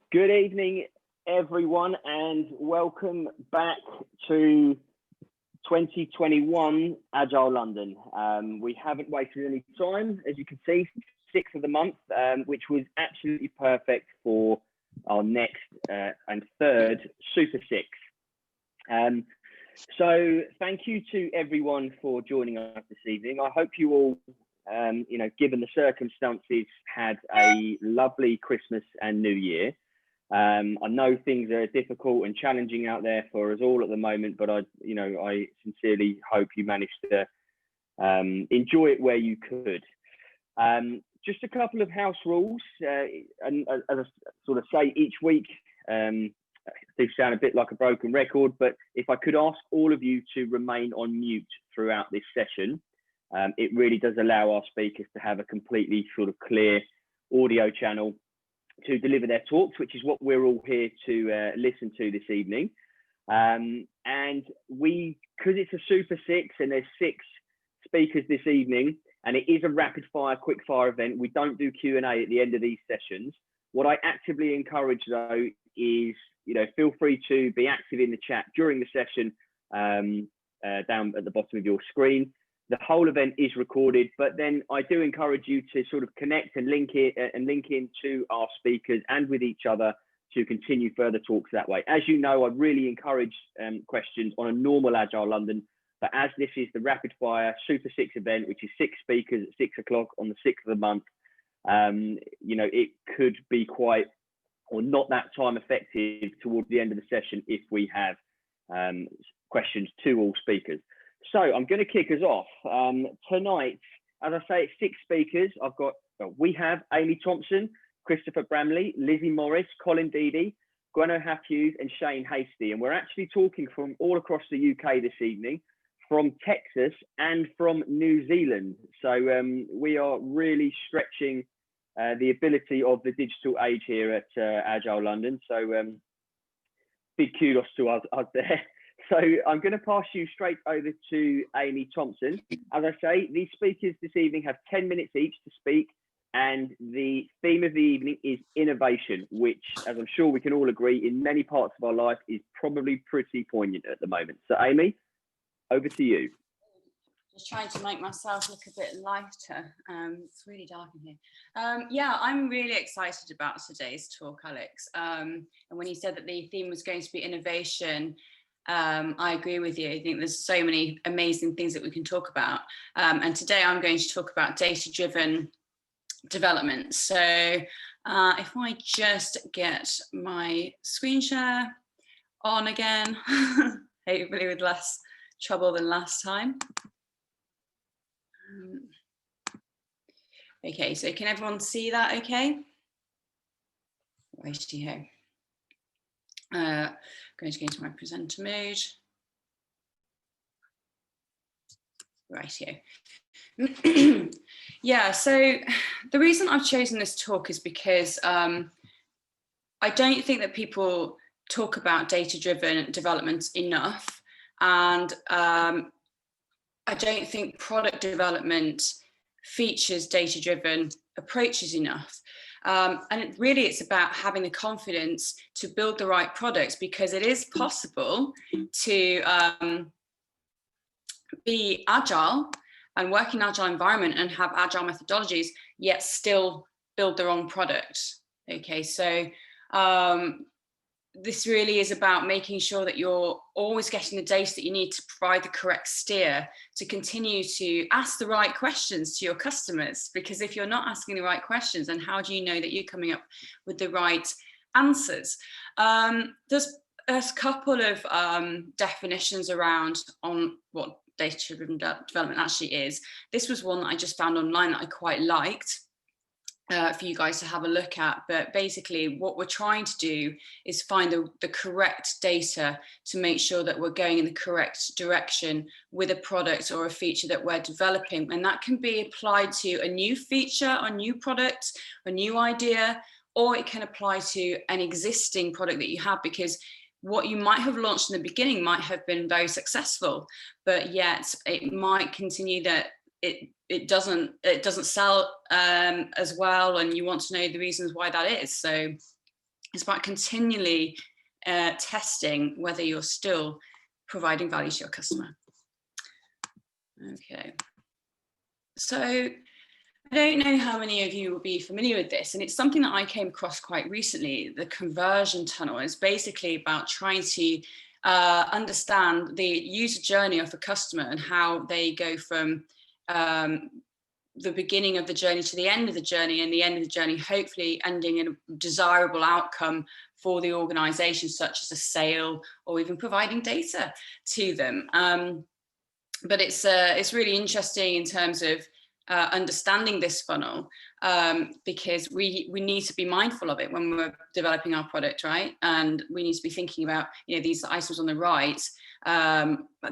Good evening, everyone, and welcome back to 2021 Agile London. We haven't wasted any time, as you can see, 6th of the month, which was absolutely perfect for our next and third Super 6. So thank you to everyone for joining us this evening. I hope you all, given the circumstances, had a lovely Christmas and New Year. I know things are difficult and challenging out there for us all at the moment, but I sincerely hope you managed to enjoy it where you could. Just a couple of house rules, and as I sort of say each week, they sound a bit like a broken record, but if I could ask all of you to remain on mute throughout this session, it really does allow our speakers to have a completely sort of clear audio channel to deliver their talks, which is what we're all here to listen to this evening. And because it's a Super 6 and there's 6 speakers this evening, and it is a rapid fire, quick fire event, we don't do Q&A at the end of these sessions. What I actively encourage though is, feel free to be active in the chat during the session down at the bottom of your screen. The whole event is recorded, but then I do encourage you to sort of connect and link in to our speakers and with each other to continue further talks that way. As you know, I really encourage questions on a normal Agile London, but as this is the rapid fire Super 6 event, which is 6 speakers at 6 o'clock on the 6th of the month, it could be quite or not that time effective towards the end of the session if we have questions to all speakers. So I'm going to kick us off. Tonight, as I say, it's 6 speakers. We have Amy Thompson, Christopher Bramley, Lizzie Morris, Colin Deedy, Gwenno Hughes, and Shane Hasty. And we're actually talking from all across the UK this evening, from Texas and from New Zealand. So we are really stretching the ability of the digital age here at Agile London. So big kudos to us there. So I'm going to pass you straight over to Amy Thompson. As I say, these speakers this evening have 10 minutes each to speak, and the theme of the evening is innovation, which, as I'm sure we can all agree, in many parts of our life is probably pretty poignant at the moment. So Amy, over to you. Just trying to make myself look a bit lighter. It's really dark in here. Yeah, I'm really excited about today's talk, Alex. And when you said that the theme was going to be innovation, I agree with you. I think there's so many amazing things that we can talk about. And today I'm going to talk about data-driven development. So if I just get my screen share on again, hopefully with less trouble than last time. Okay, so can everyone see that okay? Righty-ho. Going to go into my presenter mode. Right here. Yeah, so the reason I've chosen this talk is because I don't think that people talk about data-driven development enough, and I don't think product development features data-driven approaches enough. And it's about having the confidence to build the right products, because it is possible to be agile and work in an agile environment and have agile methodologies, yet still build the wrong product. Okay, so this really is about making sure that you're always getting the data that you need to provide the correct steer, to continue to ask the right questions to your customers. Because if you're not asking the right questions, then how do you know that you're coming up with the right answers? There's a couple of definitions around on what data-driven development actually is. This was one that I just found online that I quite liked. For you guys to have a look at, but basically what we're trying to do is find the correct data to make sure that we're going in the correct direction with a product or a feature that we're developing, and that can be applied to a new feature, a new product, a new idea, or it can apply to an existing product that you have, because what you might have launched in the beginning might have been very successful, but yet it might continue that it doesn't sell as well, and you want to know the reasons why that is. So It's about continually testing whether you're still providing value to your customer. Okay. So I don't know how many of you will be familiar with this, and it's something that I came across quite recently. The conversion tunnel is basically about trying to understand the user journey of a customer and how they go from the beginning of the journey to the end of the journey, and the end of the journey hopefully ending in a desirable outcome for the organization, such as a sale or even providing data to them. But it's really interesting in terms of understanding this funnel, because we need to be mindful of it when we're developing our product, right? And we need to be thinking about, you know, these items on the right,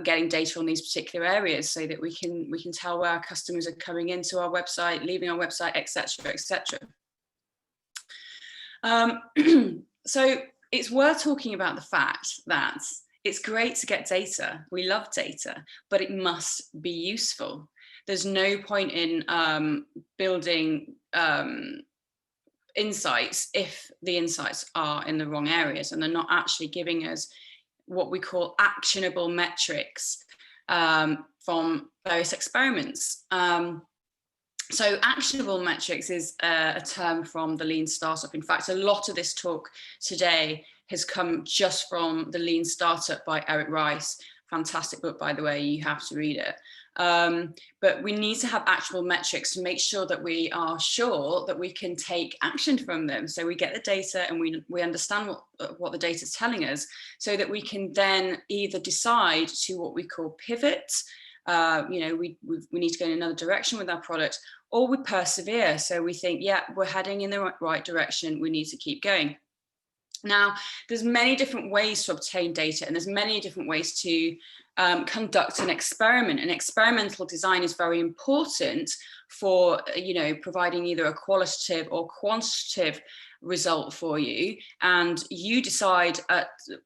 getting data on these particular areas so that we can tell where our customers are coming into our website, leaving our website, etc., etc. So it's worth talking about the fact that it's great to get data. We love data, but it must be useful. There's no point in building insights if the insights are in the wrong areas and they're not actually giving us what we call actionable metrics from various experiments. So actionable metrics is a term from the Lean Startup. In fact, a lot of this talk today has come just from the Lean Startup by Eric Rice. Fantastic book, by the way, you have to read it. But we need to have actionable metrics to make sure that we are sure that we can take action from them. So we get the data and we understand what the data is telling us, so that we can then either decide to what we call pivot. You know, we need to go in another direction with our product, or we persevere. So we think, yeah, we're heading in the right direction, we need to keep going. Now, there's many different ways to obtain data, and there's many different ways to conduct an experiment. And experimental design is very important for, you know, providing either a qualitative or quantitative result for you, and you decide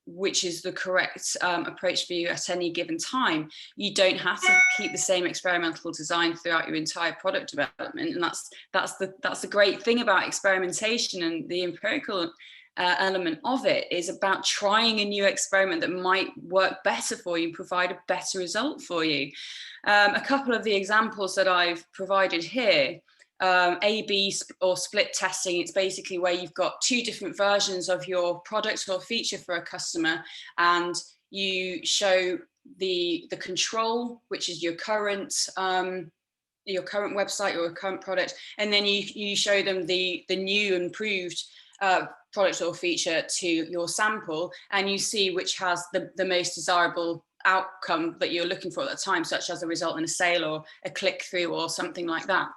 which is the correct approach for you at any given time. You don't have to keep the same experimental design throughout your entire product development, and that's the great thing about experimentation. And the empirical element of it is about trying a new experiment that might work better for you, provide a better result for you. A couple of the examples that I've provided here, A/B or split testing, it's basically where you've got two different versions of your product or feature for a customer, and you show the control, which is your current website or your current product, and then you show them the new improved product or feature to your sample, and you see which has the most desirable outcome that you're looking for at the time, such as a result in a sale or a click-through or something like that.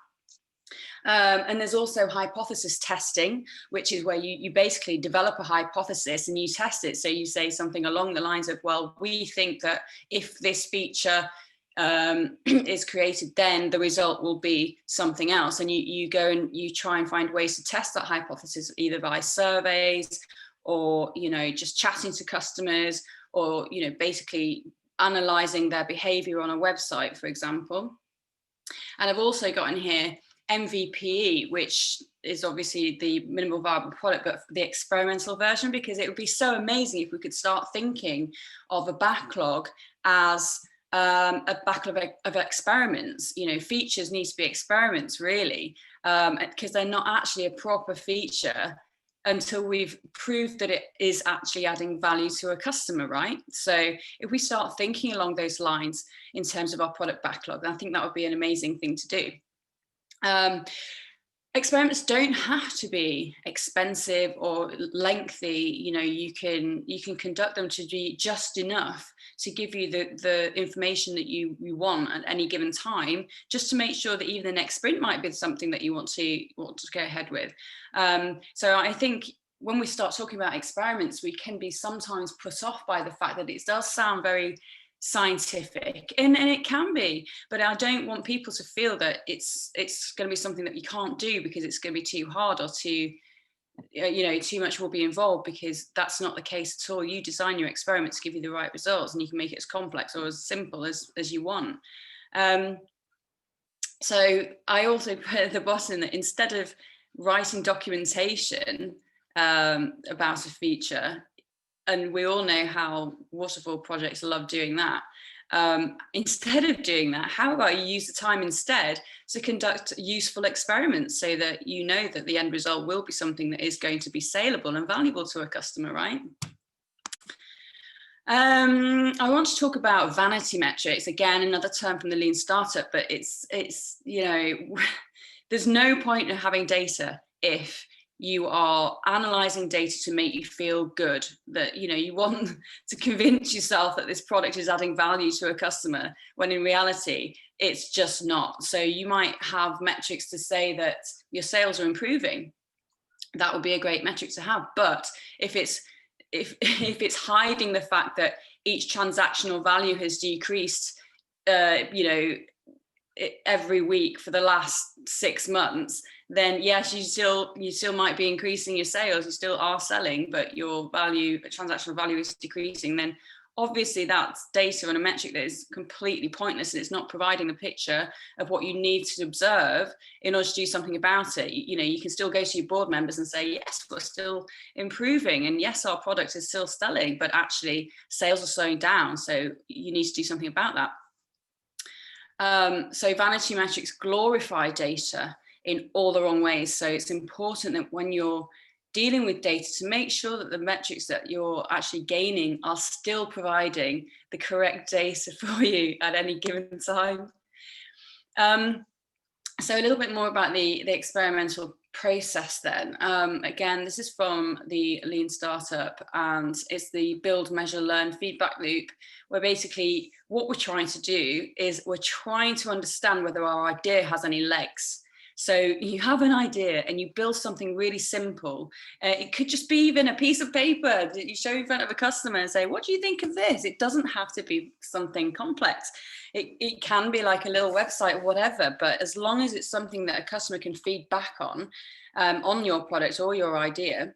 And there's also hypothesis testing, which is where you basically develop a hypothesis and you test it. So you say something along the lines of, well, we think that if this feature is created, then the result will be something else. And you go and you try and find ways to test that hypothesis, either by surveys or, you know, just chatting to customers, or, you know, basically analyzing their behavior on a website, for example. And I've also got in here MVP, which is obviously the minimal viable product, but the experimental version, because it would be so amazing if we could start thinking of a backlog as a backlog of experiments. You know, features need to be experiments, really, because they're not actually a proper feature until we've proved that it is actually adding value to a customer, right? So if we start thinking along those lines in terms of our product backlog, I think that would be an amazing thing to do. Experiments don't have to be expensive or lengthy. You know, you can conduct them to be just enough to give you the information that you want at any given time, just to make sure that even the next sprint might be something that you want to go ahead with. So I think when we start talking about experiments, we can be sometimes put off by the fact that it does sound very scientific, and it can be, but I don't want people to feel that it's going to be something that you can't do because it's going to be too hard or too, you know, too much will be involved, because that's not the case at all. You design your experiment to give you the right results, and you can make it as complex or as simple as you want. So I also put at the bottom that instead of writing documentation, about a feature, and we all know how waterfall projects love doing that. Instead of doing that, how about you use the time instead to conduct useful experiments so that you know that the end result will be something that is going to be saleable and valuable to a customer, right? I want to talk about vanity metrics, again, another term from the lean startup, but it's you know, there's no point in having data if you are analyzing data to make you feel good, that, you know, you want to convince yourself that this product is adding value to a customer, when in reality it's just not. So you might have metrics to say that your sales are improving. That would be a great metric to have. But if it's hiding the fact that each transactional value has decreased, you know, every week for the last 6 months, then yes, you still might be increasing your sales, you still are selling, but your transactional value is decreasing, then obviously that's data on a metric that is completely pointless, and it's not providing the picture of what you need to observe in order to do something about it. You know, you can still go to your board members and say, yes, we're still improving, and yes, our product is still selling, but actually sales are slowing down, so you need to do something about that. So vanity metrics glorify data in all the wrong ways. So it's important that when you're dealing with data, to make sure that the metrics that you're actually gaining are still providing the correct data for you at any given time. So a little bit more about the experimental process then. Again, this is from the Lean Startup, and it's the build, measure, learn feedback loop, where basically what we're trying to do is we're trying to understand whether our idea has any legs. So you have an idea and you build something really simple. It could just be even a piece of paper that you show in front of a customer and say, what do you think of this? It doesn't have to be something complex. It can be like a little website or whatever, but as long as it's something that a customer can feed back on your product or your idea,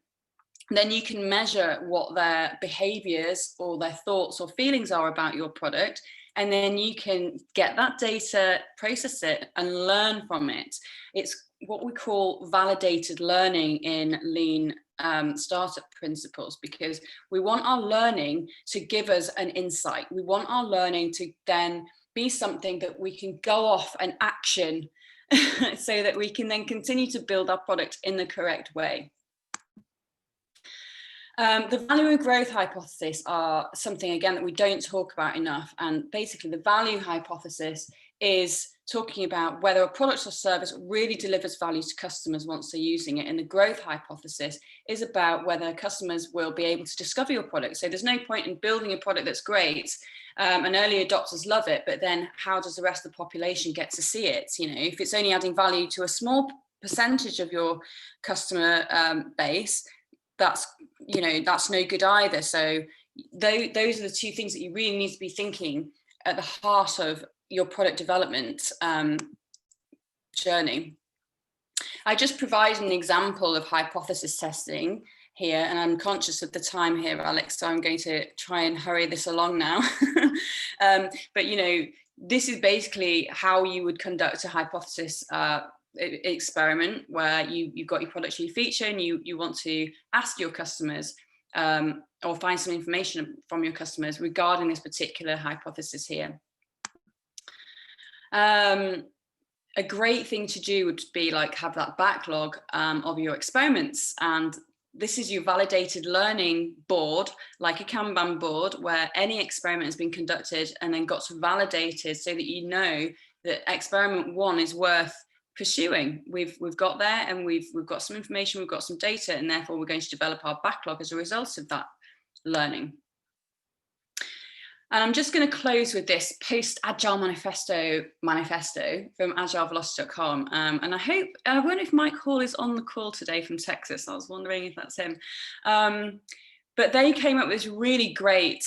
then you can measure what their behaviors or their thoughts or feelings are about your product. And then you can get that data, process it, and learn from it. It's what we call validated learning in Lean startup principles, because we want our learning to give us an insight. We want our learning to then be something that we can go off and action so that we can then continue to build our product in the correct way. The value and growth hypothesis are something, again, that we don't talk about enough. And basically the value hypothesis is talking about whether a product or service really delivers value to customers once they're using it. And the growth hypothesis is about whether customers will be able to discover your product. So there's no point in building a product that's great and early adopters love it, but then how does the rest of the population get to see it? You know, if it's only adding value to a small percentage of your customer base, that's no good either. So those are the two things that you really need to be thinking at the heart of your product development journey. I just provided an example of hypothesis testing here, and I'm conscious of the time here, Alex, so I'm going to try and hurry this along now. But you know, this is basically how you would conduct a hypothesis experiment, where you've got your product or your feature, and you want to ask your customers or find some information from your customers regarding this particular hypothesis here. A great thing to do would be like have that backlog of your experiments, and this is your validated learning board, like a Kanban board, where any experiment has been conducted and then got validated, so that you know that experiment 1 is worth pursuing. We've got there, and we've got some information, we've got some data, and therefore we're going to develop our backlog as a result of that learning. And I'm just going to close with this post-Agile manifesto from agilevelocity.com. And I wonder if Mike Hall is on the call today from Texas. I was wondering if that's him. But they came up with this really great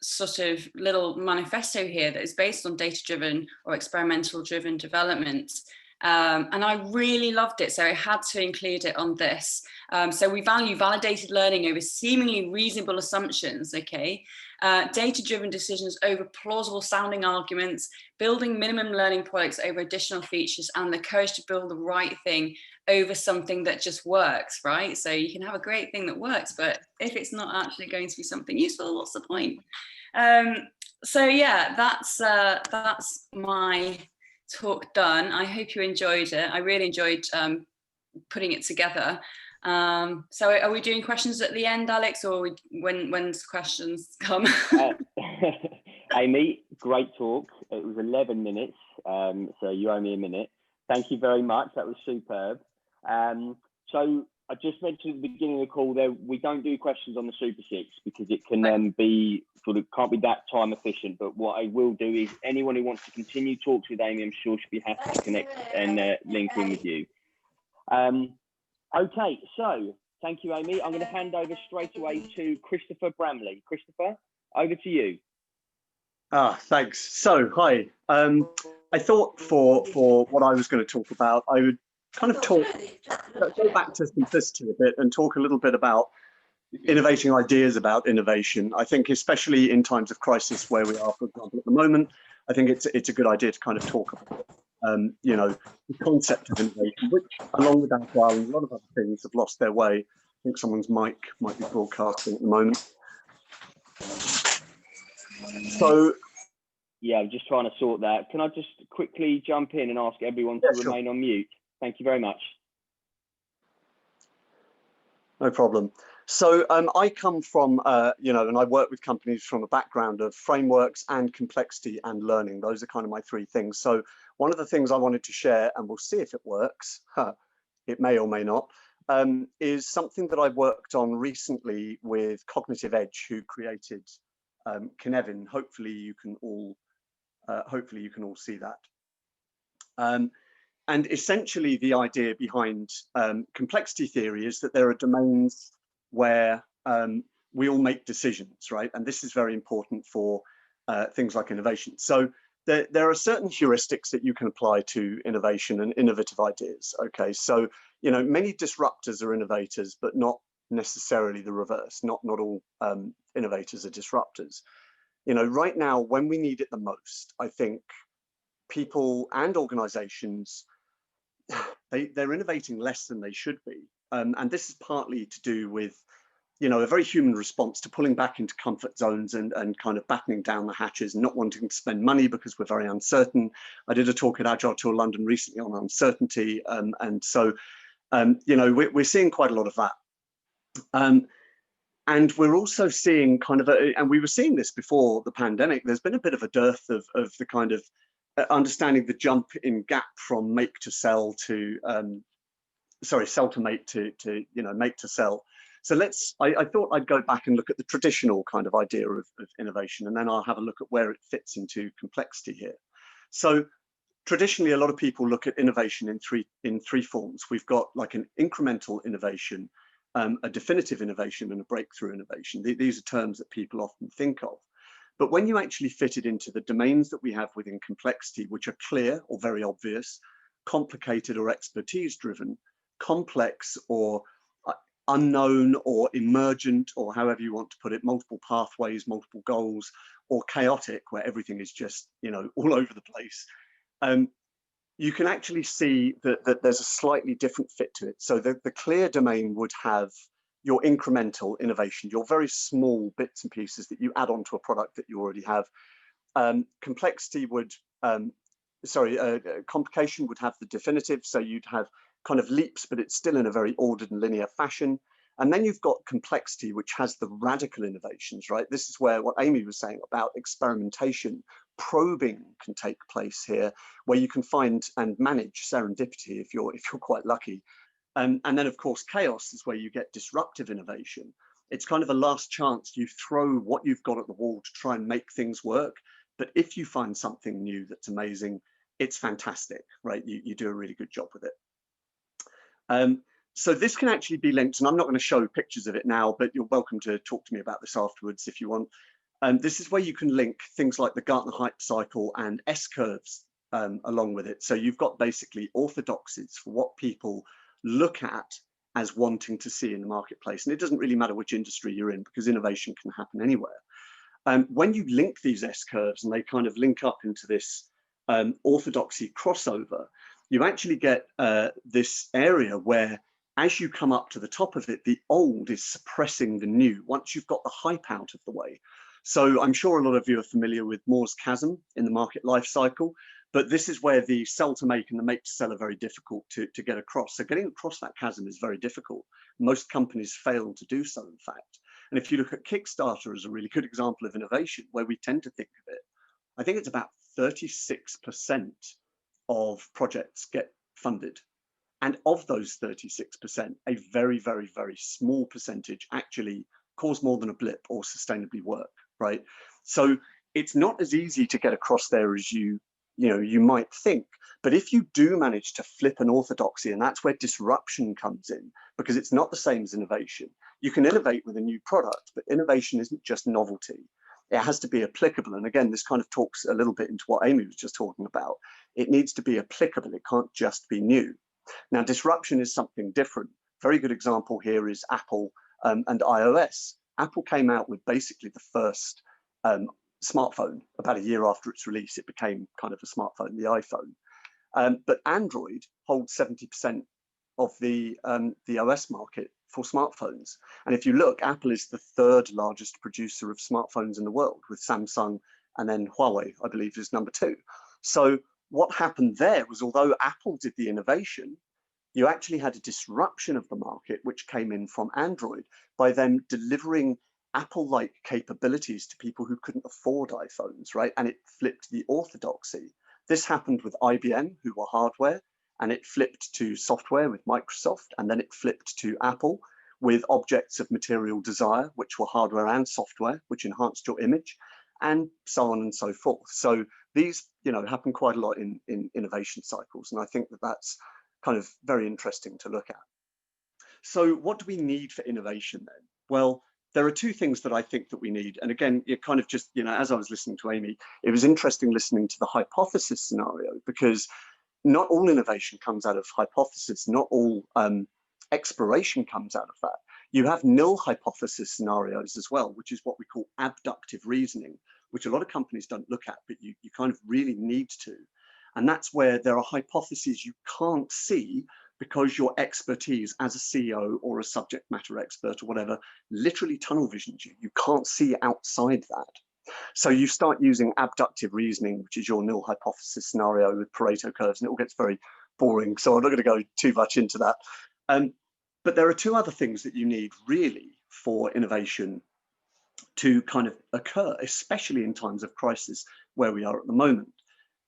sort of little manifesto here that is based on data-driven or experimental-driven development. And I really loved it, so I had to include it on this. So we value validated learning over seemingly reasonable assumptions, okay? Data-driven decisions over plausible sounding arguments, building minimum learning products over additional features, and the courage to build the right thing over something that just works, right? So you can have a great thing that works, but if it's not actually going to be something useful, what's the point? So yeah, that's my talk done. I hope you enjoyed it. I really enjoyed putting it together. So are we doing questions at the end, Alex, or when's questions come? Amy, great talk. It was 11 minutes, so you owe me a minute. Thank you very much. That was superb. So I just mentioned at the beginning of the call there, we don't do questions on the Super 6 because it can be can't be that time efficient. But what I will do is anyone who wants to continue talks with Amy, I'm sure she'll be happy to connect and link in with you. Okay, so thank you, Amy. I'm going to hand over straight away to Christopher Bramley. Christopher, over to you. Thanks. So, hi. I thought for what I was going to talk about, I would kind of go back to simplicity a bit and talk a little bit about innovating ideas about innovation. I think especially in times of crisis where we are, for example, at the moment, I think it's a good idea to kind of talk about you know, the concept of innovation, which along with Agile and a lot of other things have lost their way. I think someone's mic might be broadcasting at the moment. So yeah, I'm just trying to sort that. Can I just quickly jump in and ask everyone to remain on mute? Thank you very much. No problem. So I come from, you know, and I work with companies from a background of frameworks and complexity and learning. Those are kind of my three things. So one of the things I wanted to share, and we'll see if it works, it may or may not, is something that I worked on recently with Cognitive Edge, who created Kinevin. Hopefully you can all see that. And essentially the idea behind complexity theory is that there are domains where we all make decisions, right? And this is very important for things like innovation. So there are certain heuristics that you can apply to innovation and innovative ideas, okay? So, you know, many disruptors are innovators, but not necessarily the reverse. Not all innovators are disruptors. You know, right now, when we need it the most, I think people and organizations, they're innovating less than they should be. And this is partly to do with, you know, a very human response to pulling back into comfort zones and kind of battening down the hatches, not wanting to spend money because we're very uncertain. I did a talk at Agile London recently on uncertainty. And so, you know, we're seeing quite a lot of that. And we're also seeing kind of, and we were seeing this before the pandemic, there's been a bit of a dearth of the kind of understanding the jump in gap from make to sell to, sell to make to you know, make to sell. So I thought I'd go back and look at the traditional kind of idea of innovation, and then I'll have a look at where it fits into complexity here. So traditionally, a lot of people look at innovation in three forms. We've got like an incremental innovation, a definitive innovation, and a breakthrough innovation. These are terms that people often think of. But when you actually fit it into the domains that we have within complexity, which are clear or very obvious, complicated or expertise driven, complex or unknown or emergent, or however you want to put it, multiple pathways, multiple goals, or chaotic, where everything is just, you know, all over the place, you can actually see that there's a slightly different fit to it. So the clear domain would have your incremental innovation, your very small bits and pieces that you add on to a product that you already have. Complexity would, complication would have the definitive, so you'd have kind of leaps, but it's still in a very ordered and linear fashion. And then you've got complexity, which has the radical innovations, right? This is where what Amy was saying about experimentation, probing can take place here, where you can find and manage serendipity if you're quite lucky. And then of course, chaos is where you get disruptive innovation. It's kind of a last chance. You throw what you've got at the wall to try and make things work. But if you find something new that's amazing, it's fantastic, right? You do a really good job with it. So this can actually be linked, and I'm not going to show pictures of it now, but you're welcome to talk to me about this afterwards if you want. This is where you can link things like the Gartner hype cycle and S-curves along with it. So you've got basically orthodoxies for what people look at as wanting to see in the marketplace. And it doesn't really matter which industry you're in, because innovation can happen anywhere. When you link these S-curves and they kind of link up into this orthodoxy crossover, you actually get this area where, as you come up to the top of it, the old is suppressing the new once you've got the hype out of the way. So I'm sure a lot of you are familiar with Moore's chasm in the market life cycle, but this is where the sell to make and the make to sell are very difficult to get across. So getting across that chasm is very difficult. Most companies fail to do so, in fact. And if you look at Kickstarter as a really good example of innovation, where we tend to think of it, I think it's about 36% of projects get funded. And of those 36%, a very, very, very small percentage actually cause more than a blip or sustainably work, right? So it's not as easy to get across there as you might think. But if you do manage to flip an orthodoxy, and that's where disruption comes in, because it's not the same as innovation. You can innovate with a new product, but innovation isn't just novelty. It has to be applicable. And again, this kind of talks a little bit into what Amy was just talking about. It needs to be applicable. It can't just be new. Now, disruption is something different. Very good example here is Apple and iOS. Apple came out with basically the first smartphone about a year after its release. It became kind of a smartphone, the iPhone. But Android holds 70% of the OS market for smartphones. And if you look, Apple is the third largest producer of smartphones in the world, with Samsung, and then Huawei, I believe, is number 2. So what happened there was, although Apple did the innovation, you actually had a disruption of the market, which came in from Android by them delivering Apple-like capabilities to people who couldn't afford iPhones, right? And it flipped the orthodoxy. This happened with IBM, who were hardware, and it flipped to software with Microsoft, and then it flipped to Apple with objects of material desire, which were hardware and software, which enhanced your image, and so on and so forth. So these, happen quite a lot in innovation cycles, and I think that that's kind of very interesting to look at. So what do we need for innovation then? Well, there are 2 things that I think that we need. And again, you kind of just, as I was listening to Amy, it was interesting listening to the hypothesis scenario, because not all innovation comes out of hypothesis, not all exploration comes out of that. You have nil hypothesis scenarios as well, which is what we call abductive reasoning, which a lot of companies don't look at, but you kind of really need to. And that's where there are hypotheses you can't see, because your expertise as a CEO or a subject matter expert or whatever literally tunnel visions you. You can't see outside that. So you start using abductive reasoning, which is your nil hypothesis scenario with Pareto curves, and it all gets very boring. So I'm not going to go too much into that. But there are 2 other things that you need really for innovation to kind of occur, especially in times of crisis where we are at the moment.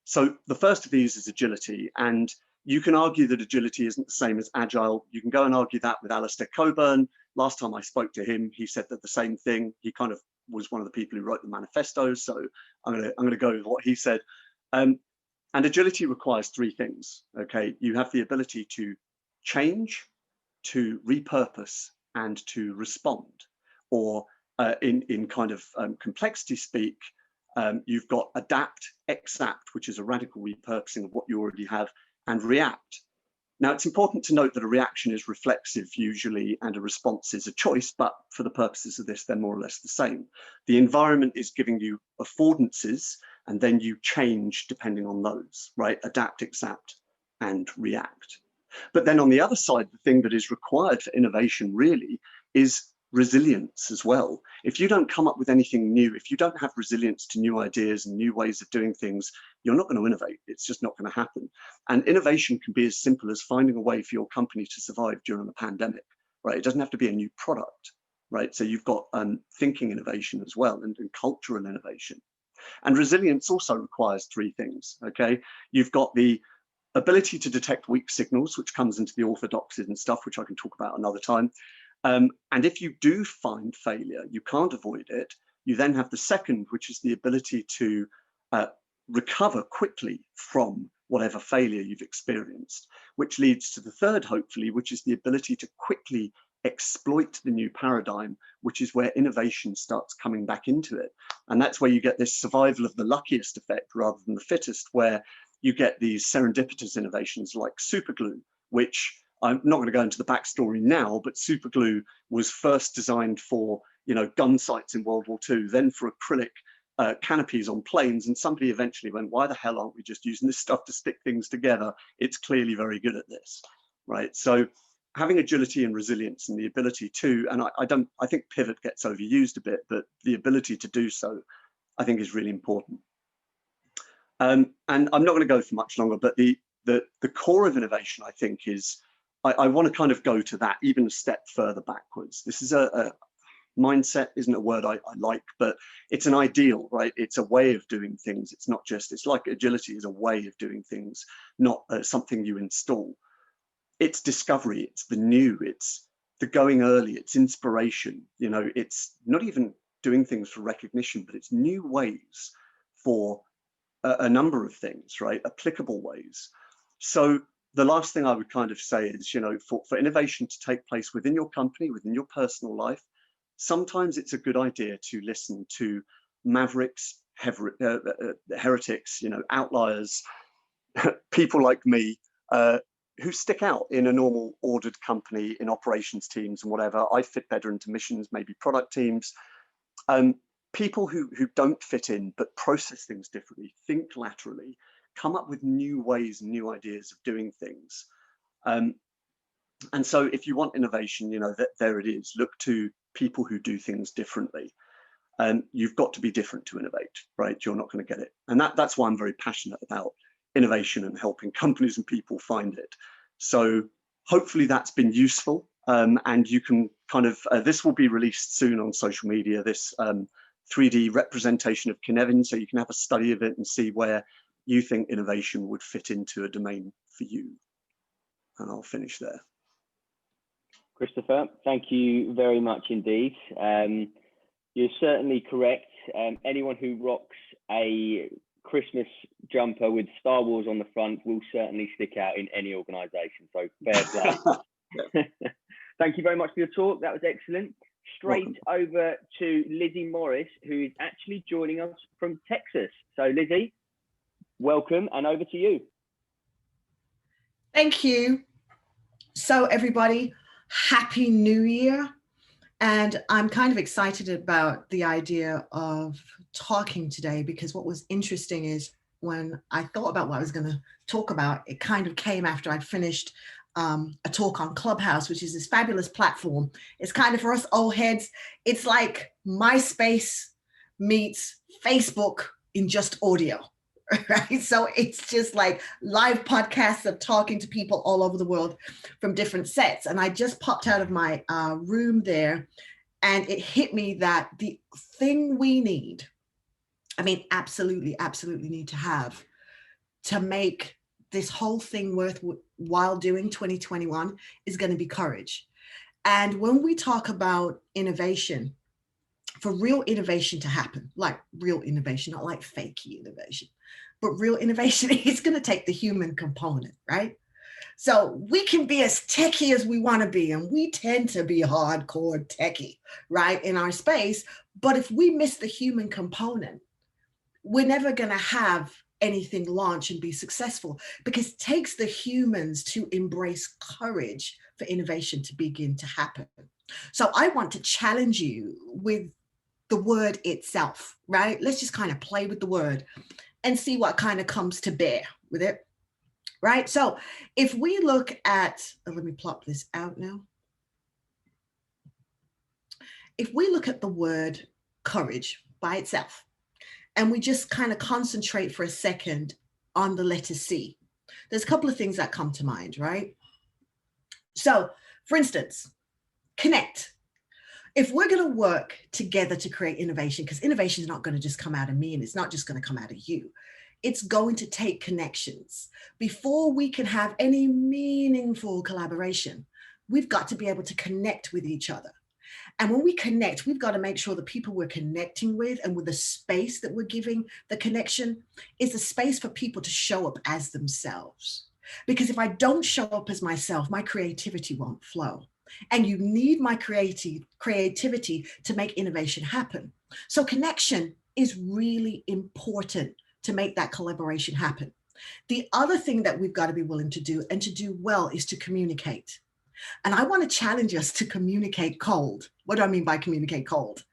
So the first of these is agility, and you can argue that agility isn't the same as agile. You can go and argue that with Alistair Coburn. Last time I spoke to him, he said that the same thing. He kind of was one of the people who wrote the manifesto, so I'm going to go with what he said. And agility requires 3 things. Okay, you have the ability to change, to repurpose, and to respond. Or in kind of complexity speak, you've got adapt, exapt, which is a radical repurposing of what you already have, and react. Now, it's important to note that a reaction is reflexive usually, and a response is a choice, but for the purposes of this, they're more or less the same. The environment is giving you affordances, and then you change depending on those, right? Adapt, exapt, and react. But then on the other side, the thing that is required for innovation really is resilience as well. If you don't come up with anything new, if you don't have resilience to new ideas and new ways of doing things, you're not going to innovate. It's just not going to happen. And innovation can be as simple as finding a way for your company to survive during a pandemic, right? It doesn't have to be a new product, right? So you've got thinking innovation as well, and cultural innovation. And resilience also requires 3 things, okay? You've got the ability to detect weak signals, which comes into the orthodoxies and stuff, which I can talk about another time. And if you do find failure, you can't avoid it. You then have the second, which is the ability to recover quickly from whatever failure you've experienced, which leads to the third, hopefully, which is the ability to quickly exploit the new paradigm, which is where innovation starts coming back into it. And that's where you get this survival of the luckiest effect rather than the fittest, where you get these serendipitous innovations like superglue, which I'm not going to go into the backstory now, but superglue was first designed for, gun sights in World War II, then for acrylic canopies on planes, and somebody eventually went, why the hell aren't we just using this stuff to stick things together? It's clearly very good at this, right? So having agility and resilience and the ability to, and I think pivot gets overused a bit, but the ability to do so, I think, is really important. And I'm not going to go for much longer, but the core of innovation, I think, is, I want to kind of go to that even a step further backwards. This is a mindset, isn't a word I like, but it's an ideal, right? It's a way of doing things. It's not just, it's like agility is a way of doing things, not something you install. It's discovery, it's the new, it's the going early, it's inspiration. It's not even doing things for recognition, but it's new ways for a number of things, right? Applicable ways. So the last thing I would kind of say is, for innovation to take place within your company, within your personal life, sometimes it's a good idea to listen to mavericks, heretics, outliers, people like me, who stick out in a normal ordered company, in operations teams and whatever. I fit better into missions, maybe product teams. People who don't fit in, but process things differently, think laterally, come up with new ways and new ideas of doing things. And so if you want innovation, there it is. Look to people who do things differently. And you've got to be different to innovate, right? You're not going to get it. And that's why I'm very passionate about innovation and helping companies and people find it. So hopefully that's been useful. And you can kind of, this will be released soon on social media, this 3D representation of Cynefin, so you can have a study of it and see where you think innovation would fit into a domain for you. And I'll finish there. Christopher, thank you very much indeed. You're certainly correct. Anyone who rocks a Christmas jumper with Star Wars on the front will certainly stick out in any organisation. So fair play. Thank you very much for your talk. That was excellent. Straight over to Lizzie Morris, who is actually joining us from Texas. So Lizzie, welcome, and over to you. Thank you. So everybody, Happy New Year. And I'm kind of excited about the idea of talking today, because what was interesting is when I thought about what I was going to talk about, it kind of came after I finished a talk on Clubhouse, which is this fabulous platform. It's kind of, for us old heads, it's like MySpace meets Facebook in just audio, right? So it's just like live podcasts of talking to people all over the world from different sets. And I just popped out of my room there, and it hit me that the thing we need, absolutely need to have to make this whole thing worthwhile doing 2021 is going to be courage. And when we talk about innovation, for real innovation to happen, like real innovation, not like fakey innovation, but real innovation, it's going to take the human component, right? So we can be as techie as we want to be, and we tend to be hardcore techie, right, in our space. But if we miss the human component, we're never going to have anything launch and be successful, because it takes the humans to embrace courage for innovation to begin to happen. So I want to challenge you with the word itself, right? Let's just kind of play with the word and see what kind of comes to bear with it, right? So if we look at, let me plop this out now. If we look at the word courage by itself, and we just kind of concentrate for a second on the letter C, there's a couple of things that come to mind, right? So, for instance, connect. If we're going to work together to create innovation, because innovation is not going to just come out of me, and it's not just going to come out of you, it's going to take connections. Before we can have any meaningful collaboration, we've got to be able to connect with each other. And when we connect, we've got to make sure the people we're connecting with, and with the space that we're giving the connection, is a space for people to show up as themselves. Because if I don't show up as myself, my creativity won't flow. And you need my creativity to make innovation happen. So connection is really important to make that collaboration happen. The other thing that we've got to be willing to do, and to do well, is to communicate. And I want to challenge us to communicate cold. What do I mean by communicate cold?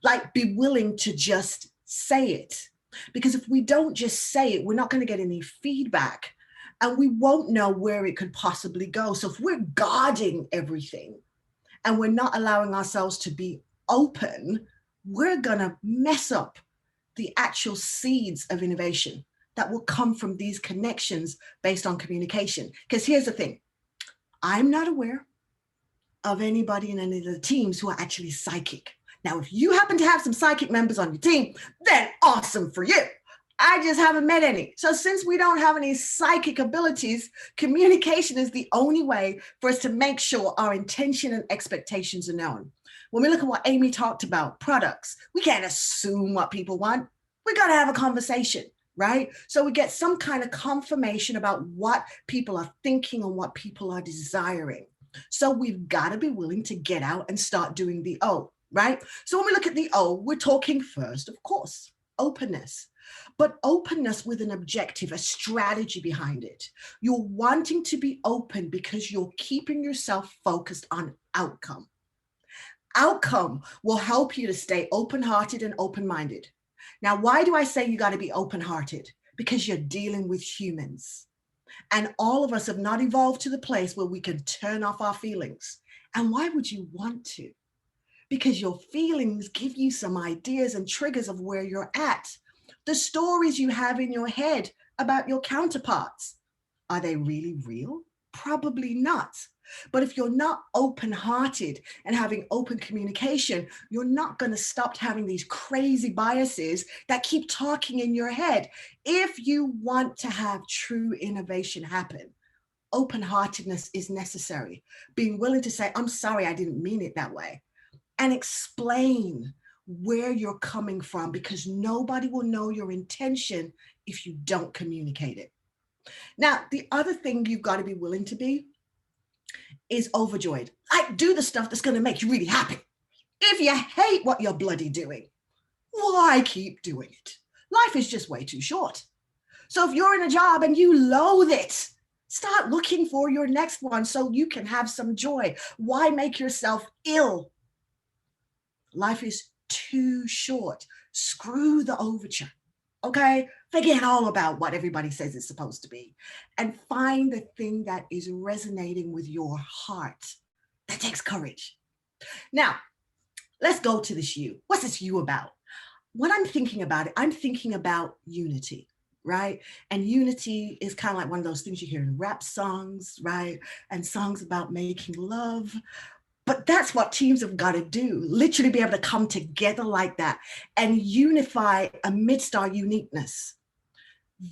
Like, be willing to just say it. Because if we don't just say it, we're not going to get any feedback, and we won't know where it could possibly go. So if we're guarding everything and we're not allowing ourselves to be open, we're going to mess up the actual seeds of innovation that will come from these connections based on communication. Because here's the thing, I'm not aware of anybody in any of the teams who are actually psychic. Now, if you happen to have some psychic members on your team, then awesome for you. I just haven't met any. So since we don't have any psychic abilities, communication is the only way for us to make sure our intention and expectations are known. When we look at what Amy talked about, products, we can't assume what people want. We got to have a conversation, right? So we get some kind of confirmation about what people are thinking and what people are desiring. So we've got to be willing to get out and start doing the O, right? So when we look at the O, we're talking first, of course, openness. But openness with an objective, a strategy behind it. You're wanting to be open because you're keeping yourself focused on outcome. Outcome will help you to stay open-hearted and open-minded. Now, why do I say you got to be open-hearted? Because you're dealing with humans. And all of us have not evolved to the place where we can turn off our feelings. And why would you want to? Because your feelings give you some ideas and triggers of where you're at. The stories you have in your head about your counterparts, are they really real? Probably not. But if you're not open-hearted and having open communication, you're not going to stop having these crazy biases that keep talking in your head. If you want to have true innovation happen, open-heartedness is necessary. Being willing to say, I'm sorry, I didn't mean it that way. And explain where you're coming from, because nobody will know your intention if you don't communicate it. Now, the other thing you've got to be willing to be is overjoyed. Like, do the stuff that's going to make you really happy. If you hate what you're bloody doing, why keep doing it? Life is just way too short. So if you're in a job and you loathe it, start looking for your next one so you can have some joy. Why make yourself ill? Life is too short. Screw the overture. Okay? Forget all about what everybody says it's supposed to be, and find the thing that is resonating with your heart. That takes courage. Now, let's go to this you. What's this you about? When I'm thinking about it, I'm thinking about unity, right? And unity is kind of like one of those things you hear in rap songs, right? And songs about making love. But that's what teams have got to do, literally be able to come together like that and unify amidst our uniqueness.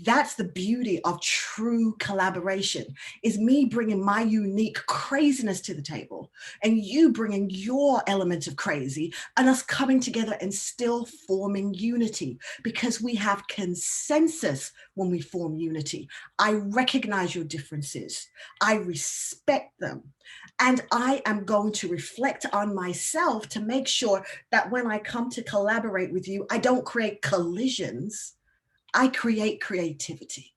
That's the beauty of true collaboration, is me bringing my unique craziness to the table and you bringing your element of crazy, and us coming together and still forming unity, because we have consensus when we form unity. I recognize your differences. I respect them. And I am going to reflect on myself to make sure that when I come to collaborate with you, I don't create collisions. I create creativity.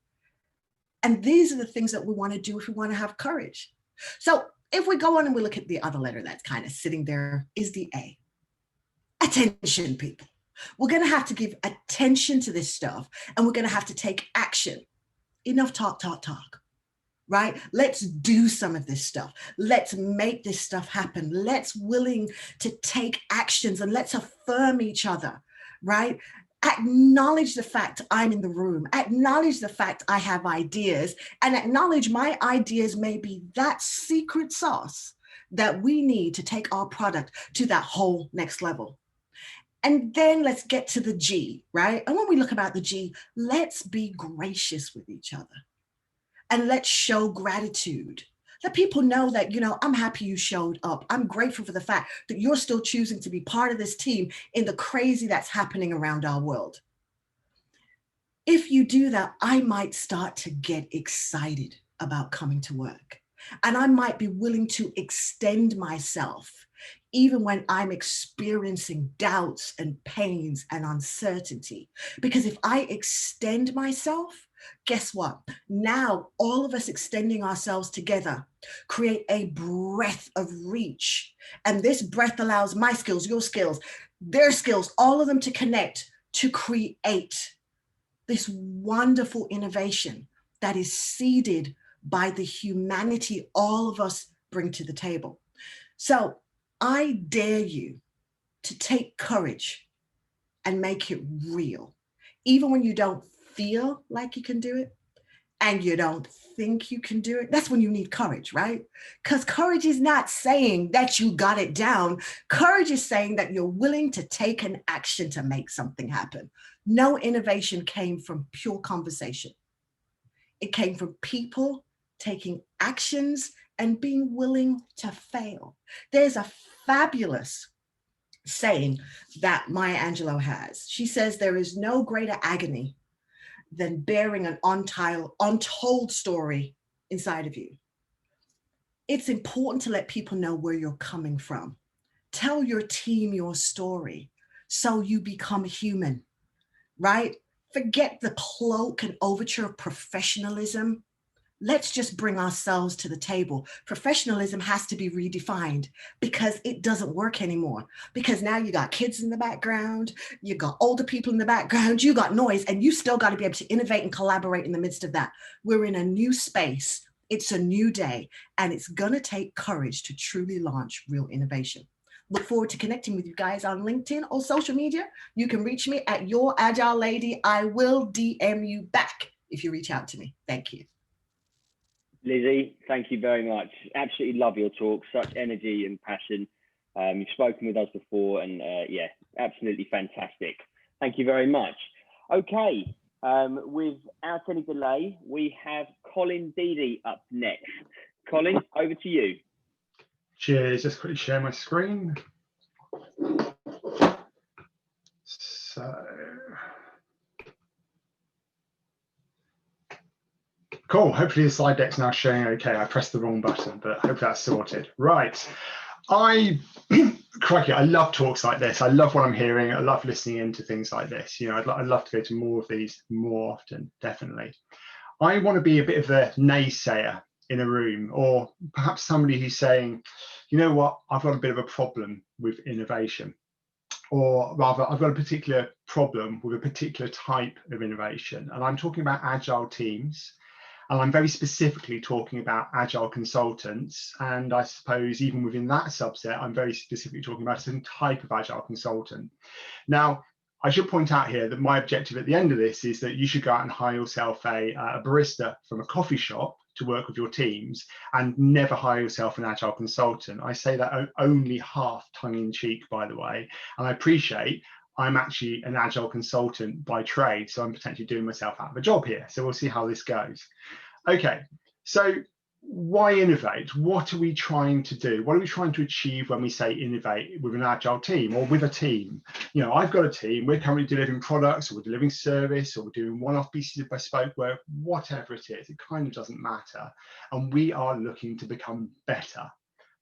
And these are the things that we want to do if we want to have courage. So if we go on and we look at the other letter that's kind of sitting there, is the A. Attention, people. We're going to have to give attention to this stuff, and we're going to have to take action. Enough talk, talk, talk. Right? Let's do some of this stuff. Let's make this stuff happen. Let's willing to take actions, and let's affirm each other, right? Acknowledge the fact I'm in the room, acknowledge the fact I have ideas, and acknowledge my ideas may be that secret sauce that we need to take our product to that whole next level. And then let's get to the G, right? And when we look about the G, let's be gracious with each other. And let's show gratitude. Let people know that, I'm happy you showed up. I'm grateful for the fact that you're still choosing to be part of this team in the crazy that's happening around our world. If you do that, I might start to get excited about coming to work. And I might be willing to extend myself, even when I'm experiencing doubts and pains and uncertainty. Because if I extend myself, Guess what? Now, all of us extending ourselves together create a breadth of reach. And this breadth allows my skills, your skills, their skills, all of them to connect, to create this wonderful innovation that is seeded by the humanity all of us bring to the table. So I dare you to take courage and make it real. Even when you don't feel like you can do it and you don't think you can do it, that's when you need courage, right? Because courage is not saying that you got it down. Courage is saying that you're willing to take an action to make something happen. No innovation came from pure conversation. It came from people taking actions and being willing to fail. There's a fabulous saying that Maya Angelou has. She says, there is no greater agony than bearing an untold story inside of you. It's important to let people know where you're coming from. Tell your team your story so you become human, right? Forget the cloak and overture of professionalism. Let's just bring ourselves to the table. Professionalism has to be redefined because it doesn't work anymore. Because now you got kids in the background, you got older people in the background, you got noise, and you still got to be able to innovate and collaborate in the midst of that. We're in a new space. It's a new day, and it's going to take courage to truly launch real innovation. Look forward to connecting with you guys on LinkedIn or social media. You can reach me at Your Agile Lady. I will DM you back if you reach out to me. Thank you. Lizzie, thank you very much. Absolutely love your talk, such energy and passion. You've spoken with us before, and yeah, absolutely fantastic. Thank you very much. Okay, without any delay, we have Colin Deedy up next. Colin, over to you. Cheers, just quickly share my screen. So, cool, hopefully the slide deck's now showing okay. I pressed the wrong button, but hopefully that's sorted. Right, crikey, I love talks like this. I love what I'm hearing. I love listening into things like this. You know, I'd love to go to more of these more often, definitely. I want to be a bit of a naysayer in a room, or perhaps somebody who's saying, you know what, I've got a bit of a problem with innovation, or rather I've got a particular problem with a particular type of innovation. And I'm talking about agile teams, and I'm very specifically talking about agile consultants. And I suppose even within that subset, I'm very specifically talking about a certain type of agile consultant. Now, I should point out here that my objective at the end of this is that you should go out and hire yourself a barista from a coffee shop to work with your teams, and never hire yourself an agile consultant. I say that only half tongue in cheek, by the way, and I appreciate I'm actually an agile consultant by trade, so I'm potentially doing myself out of a job here. So we'll see how this goes. Okay, so why innovate? What are we trying to do? What are we trying to achieve when we say innovate with an agile team or with a team? You know, I've got a team, we're currently delivering products, or we're delivering service, or we're doing one-off pieces of bespoke work, whatever it is, it kind of doesn't matter. And we are looking to become better.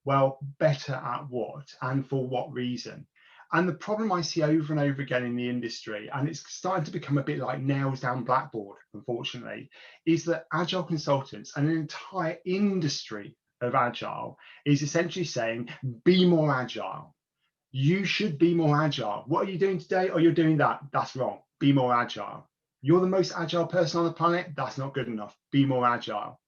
Well, better at what and for what reason? And the problem I see over and over again in the industry, and it's starting to become a bit like nails down blackboard, unfortunately, is that agile consultants and an entire industry of agile is essentially saying, be more agile. You should be more agile. What are you doing today? Oh, you're doing that. That's wrong. Be more agile. You're the most agile person on the planet. That's not good enough. Be more agile.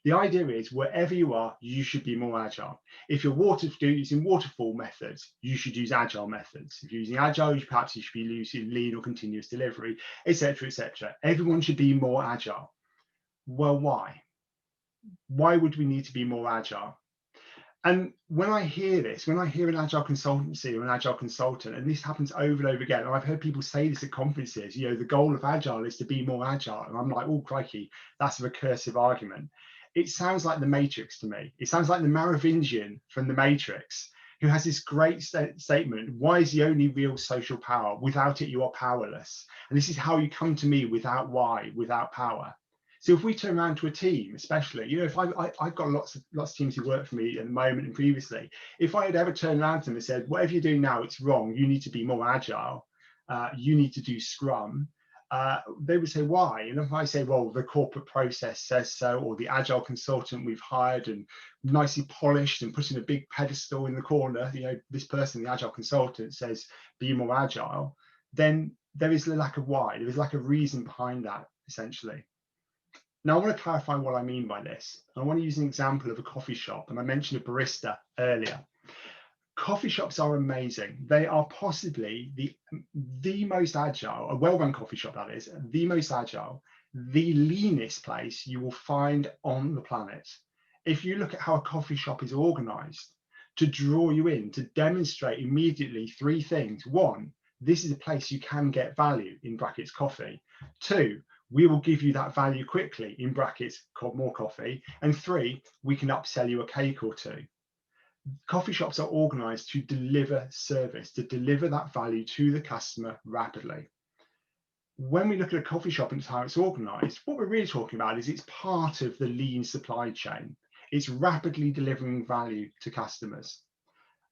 The idea is, wherever you are, you should be more agile. If you're using waterfall methods, you should use agile methods. If you're using agile, perhaps you should be using lean or continuous delivery, etc., etc. Everyone should be more agile. Well, why? Why would we need to be more agile? And when I hear this, when I hear an agile consultancy or an agile consultant, and this happens over and over again, and I've heard people say this at conferences, you know, the goal of agile is to be more agile. And I'm like, oh, crikey, that's a recursive argument. It sounds like the Matrix to me. It sounds like the Merovingian from the Matrix, who has this great statement, why is the only real social power? Without it, you are powerless. And this is how you come to me without why, without power. So if we turn around to a team, especially, you know, if I've got lots of teams who work for me at the moment and previously, if I had ever turned around to them and said, whatever you're doing now, it's wrong, you need to be more agile, you need to do Scrum, they would say, why? And if I say, well, the corporate process says so, or the agile consultant we've hired and nicely polished and put in a big pedestal in the corner, you know, this person, the agile consultant, says, be more agile, then there is a lack of why. There is a lack of reason behind that, essentially. Now, I want to clarify what I mean by this. I want to use an example of a coffee shop, and I mentioned a barista earlier. Coffee shops are amazing. They are possibly the most agile, a well-run coffee shop that is, the most agile, the leanest place you will find on the planet. If you look at how a coffee shop is organized to draw you in, to demonstrate immediately three things. One, this is a place you can get value, in brackets coffee. Two, we will give you that value quickly, in brackets more coffee. And three, we can upsell you a cake or two. Coffee shops are organized to deliver service, to deliver that value to the customer rapidly. When we look at a coffee shop and how it's organized, what we're really talking about is it's part of the lean supply chain. It's rapidly delivering value to customers.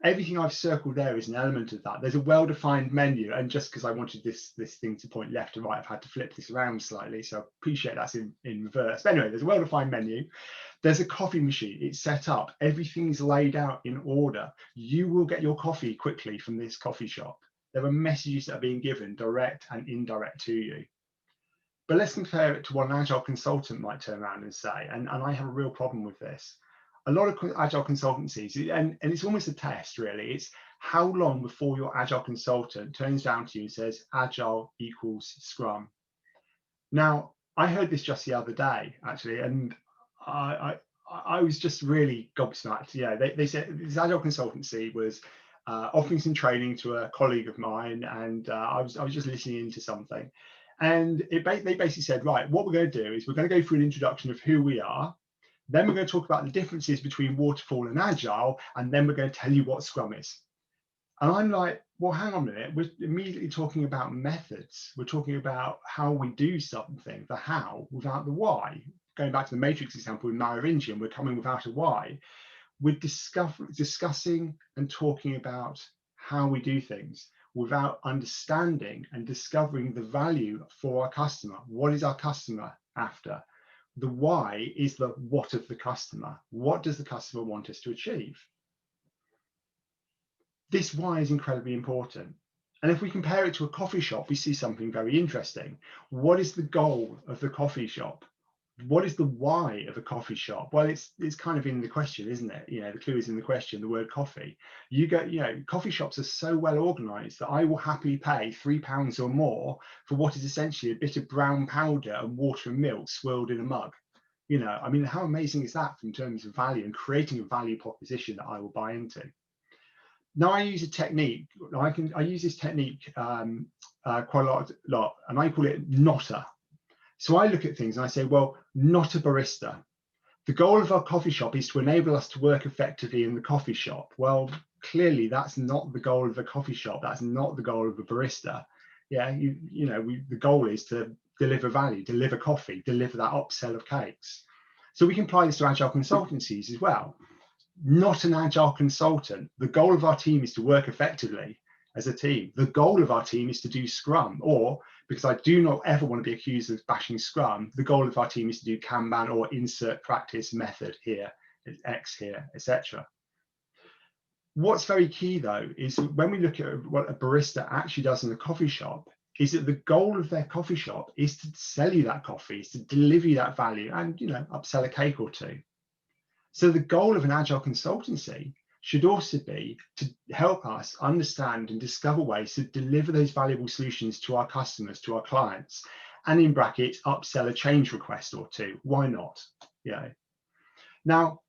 Everything I've circled there is an element of that. There's a well-defined menu, and just because I wanted this thing to point left to right, I've had to flip this around slightly, so I appreciate that's in reverse. But anyway, there's a well-defined menu. There's a coffee machine. It's set up. Everything's laid out in order. You will get your coffee quickly from this coffee shop. There are messages that are being given, direct and indirect, to you. But let's compare it to what an agile consultant might turn around and say, and I have a real problem with this. A lot of agile consultancies, and it's almost a test really, it's how long before your agile consultant turns around to you and says, agile equals Scrum. Now, I heard this just the other day, actually, and I was just really gobsmacked. Yeah, they said this agile consultancy was offering some training to a colleague of mine, and I was just listening into something. And they basically said, right, what we're going to do is we're going to go through an introduction of who we are. Then we're going to talk about the differences between waterfall and agile, and then we're going to tell you what Scrum is. And I'm like, well, hang on a minute. We're immediately talking about methods. We're talking about how we do something, the how, without the why. Going back to the Matrix example with Merovingian, we're coming without a why. We're discussing and talking about how we do things without understanding and discovering the value for our customer. What is our customer after? The why is the what of the customer. What does the customer want us to achieve? This why is incredibly important. And if we compare it to a coffee shop, we see something very interesting. What is the goal of the coffee shop? What is the why of a coffee shop? Well, it's kind of in the question, isn't it? You know, the clue is in the question, the word coffee. Coffee shops are so well organized that I will happily pay £3 or more for what is essentially a bit of brown powder and water and milk swirled in a mug. You know, I mean, how amazing is that in terms of value and creating a value proposition that I will buy into? Now I use a technique. I use this technique quite a lot, and I call it notter. So I look at things and I say, well, not a barista. The goal of our coffee shop is to enable us to work effectively in the coffee shop. Well, clearly that's not the goal of a coffee shop. That's not the goal of a barista. Yeah, the goal is to deliver value, deliver coffee, deliver that upsell of cakes. So we can apply this to agile consultancies as well. Not an agile consultant. The goal of our team is to work effectively as a team. The goal of our team is to do Scrum, or, because I do not ever want to be accused of bashing Scrum, the goal of our team is to do Kanban or insert practice method here, X here, etc. What's very key though is when we look at what a barista actually does in a coffee shop, is that the goal of their coffee shop is to sell you that coffee, is to deliver you that value, and upsell a cake or two. So the goal of an agile consultancy should also be to help us understand and discover ways to deliver those valuable solutions to our customers, to our clients, and in brackets, upsell a change request or two. Why not? Now,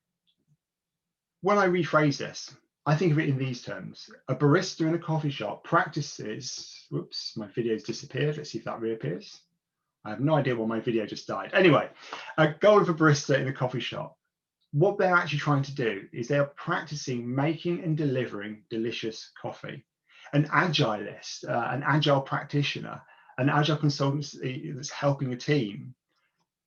when I rephrase this, I think of it in these terms. A barista in a coffee shop practices, whoops, my video's disappeared. Let's see if that reappears. I have no idea why my video just died. Anyway, a goal of a barista in a coffee shop. What they're actually trying to do is they are practicing making and delivering delicious coffee. An agilist, an agile practitioner, an agile consultant that's helping a team,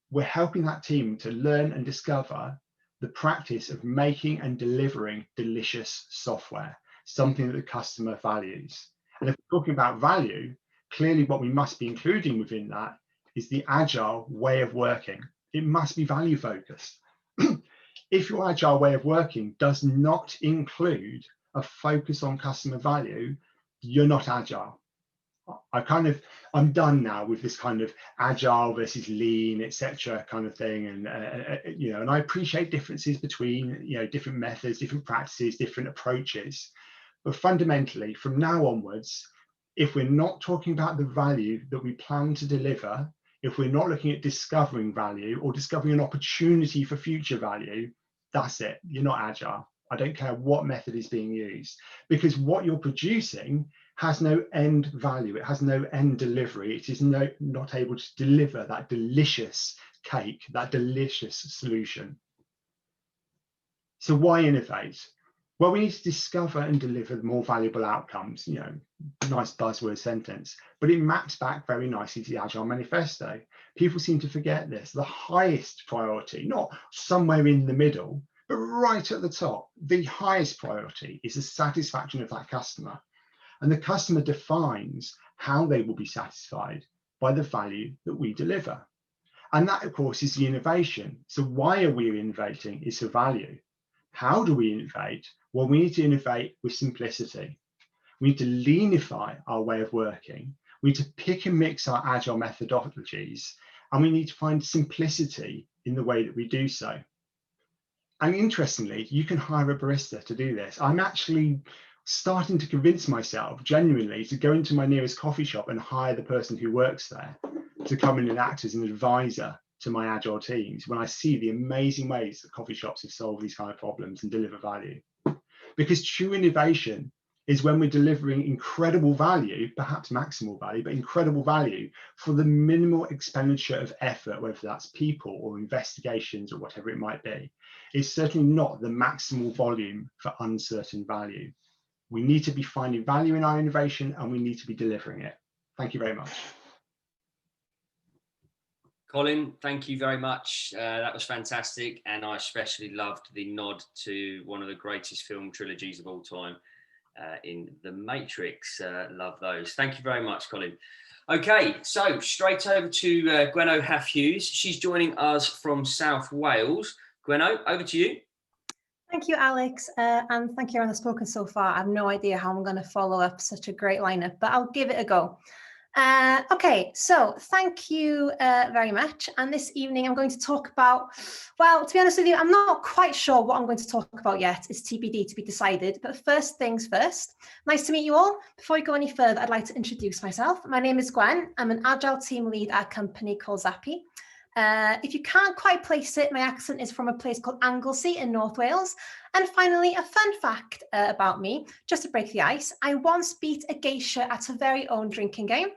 we're helping that team to learn and discover the practice of making and delivering delicious software, something that the customer values. And if we're talking about value, Clearly, what we must be including within that is the agile way of working. It must be value focused. If your agile way of working does not include a focus on customer value, you're not agile. I'm done now with this kind of agile versus lean, etc. kind of thing, and and I appreciate differences between different methods, different practices, different approaches, but fundamentally from now onwards, if we're not talking about the value that we plan to deliver, if we're not looking at discovering value or discovering an opportunity for future value, that's it. You're not agile. I don't care what method is being used, because what you're producing has no end value. It has no end delivery. It is not able to deliver that delicious cake, that delicious solution. So why innovate? Well, we need to discover and deliver more valuable outcomes. Nice buzzword sentence, but it maps back very nicely to the Agile Manifesto. People seem to forget this. The highest priority, not somewhere in the middle, but right at the top, the highest priority is the satisfaction of that customer. And the customer defines how they will be satisfied by the value that we deliver. And that, of course, is the innovation. So why are we innovating? It's for value. How do we innovate? Well, we need to innovate with simplicity. We need to leanify our way of working. We need to pick and mix our agile methodologies, and we need to find simplicity in the way that we do so. And interestingly, you can hire a barista to do this. I'm actually starting to convince myself genuinely to go into my nearest coffee shop and hire the person who works there to come in and act as an advisor to my agile teams when I see the amazing ways that coffee shops have solved these kind of problems and deliver value. Because true innovation is when we're delivering incredible value, perhaps maximal value, but incredible value for the minimal expenditure of effort, whether that's people or investigations or whatever it might be. It's certainly not the maximal volume for uncertain value. We need to be finding value in our innovation, and we need to be delivering it. Thank you very much. Colin, thank you very much. That was fantastic. And I especially loved the nod to one of the greatest film trilogies of all time in The Matrix. Love those. Thank you very much, Colin. Okay, so straight over to Gwenno Half-Hughes. She's joining us from South Wales. Gwenno, over to you. Thank you, Alex, and thank you everyone that's spoken so far. I have no idea how I'm going to follow up such a great lineup, but I'll give it a go. Okay, so thank you very much. And this evening I'm going to talk about, well, to be honest with you, I'm not quite sure what I'm going to talk about yet. It's TBD, to be decided. But first things first, nice to meet you all. Before we go any further, I'd like to introduce myself. My name is Gwen. I'm an Agile team lead at a company called Zappy. If you can't quite place it, my accent is from a place called Anglesey in North Wales. And finally, a fun fact about me, just to break the ice. I once beat a geisha at her very own drinking game.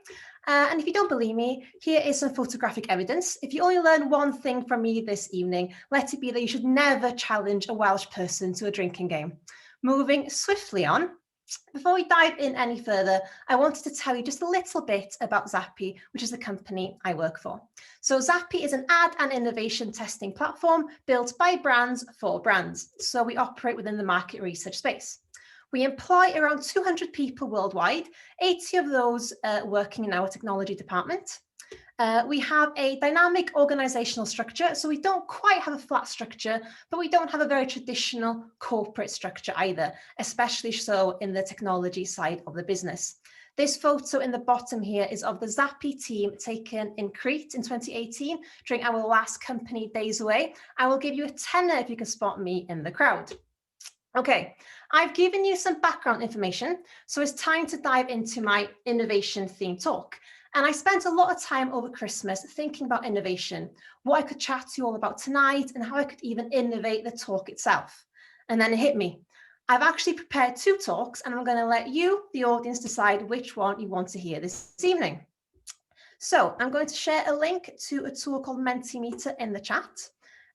And if you don't believe me, here is some photographic evidence. If you only learn one thing from me this evening, let it be that you should never challenge a Welsh person to a drinking game. Moving swiftly on. Before we dive in any further, I wanted to tell you just a little bit about Zappy, which is the company I work for. So Zappy is an ad and innovation testing platform built by brands for brands. So we operate within the market research space. We employ around 200 people worldwide, 80 of those working in our technology department. We have a dynamic organizational structure, so we don't quite have a flat structure, but we don't have a very traditional corporate structure either, especially so in the technology side of the business. This photo in the bottom here is of the Zappy team taken in Crete in 2018 during our last company days away. I will give you a tenner if you can spot me in the crowd. Okay, I've given you some background information, so it's time to dive into my innovation theme talk. And I spent a lot of time over Christmas thinking about innovation, what I could chat to you all about tonight, and how I could even innovate the talk itself. And then it hit me. I've actually prepared 2 talks, and I'm going to let you, the audience, decide which one you want to hear this evening. So I'm going to share a link to a tool called Mentimeter in the chat.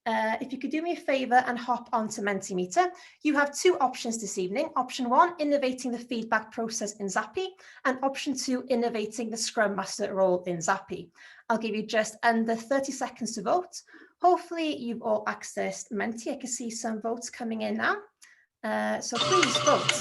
If you could do me a favor and hop onto Mentimeter, you have 2 options this evening. Option 1, innovating the feedback process in Zappy, and option 2, innovating the Scrum Master role in Zappy. I'll give you just under 30 seconds to vote. Hopefully you've all accessed Menti. I can see some votes coming in now. So please vote.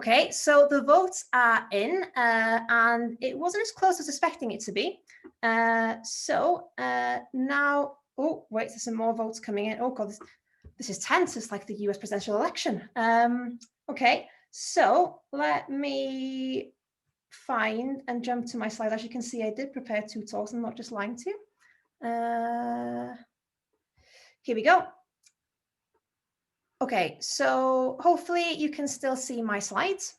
Okay, so the votes are in, and it wasn't as close as expecting it to be. Now, oh wait, there's some more votes coming in. Oh God, this is tense. It's like the US presidential election. Okay, so let me find and jump to my slide. As you can see, I did prepare 2 talks. I'm not just lying to you. Here we go. Okay, so hopefully you can still see my slides.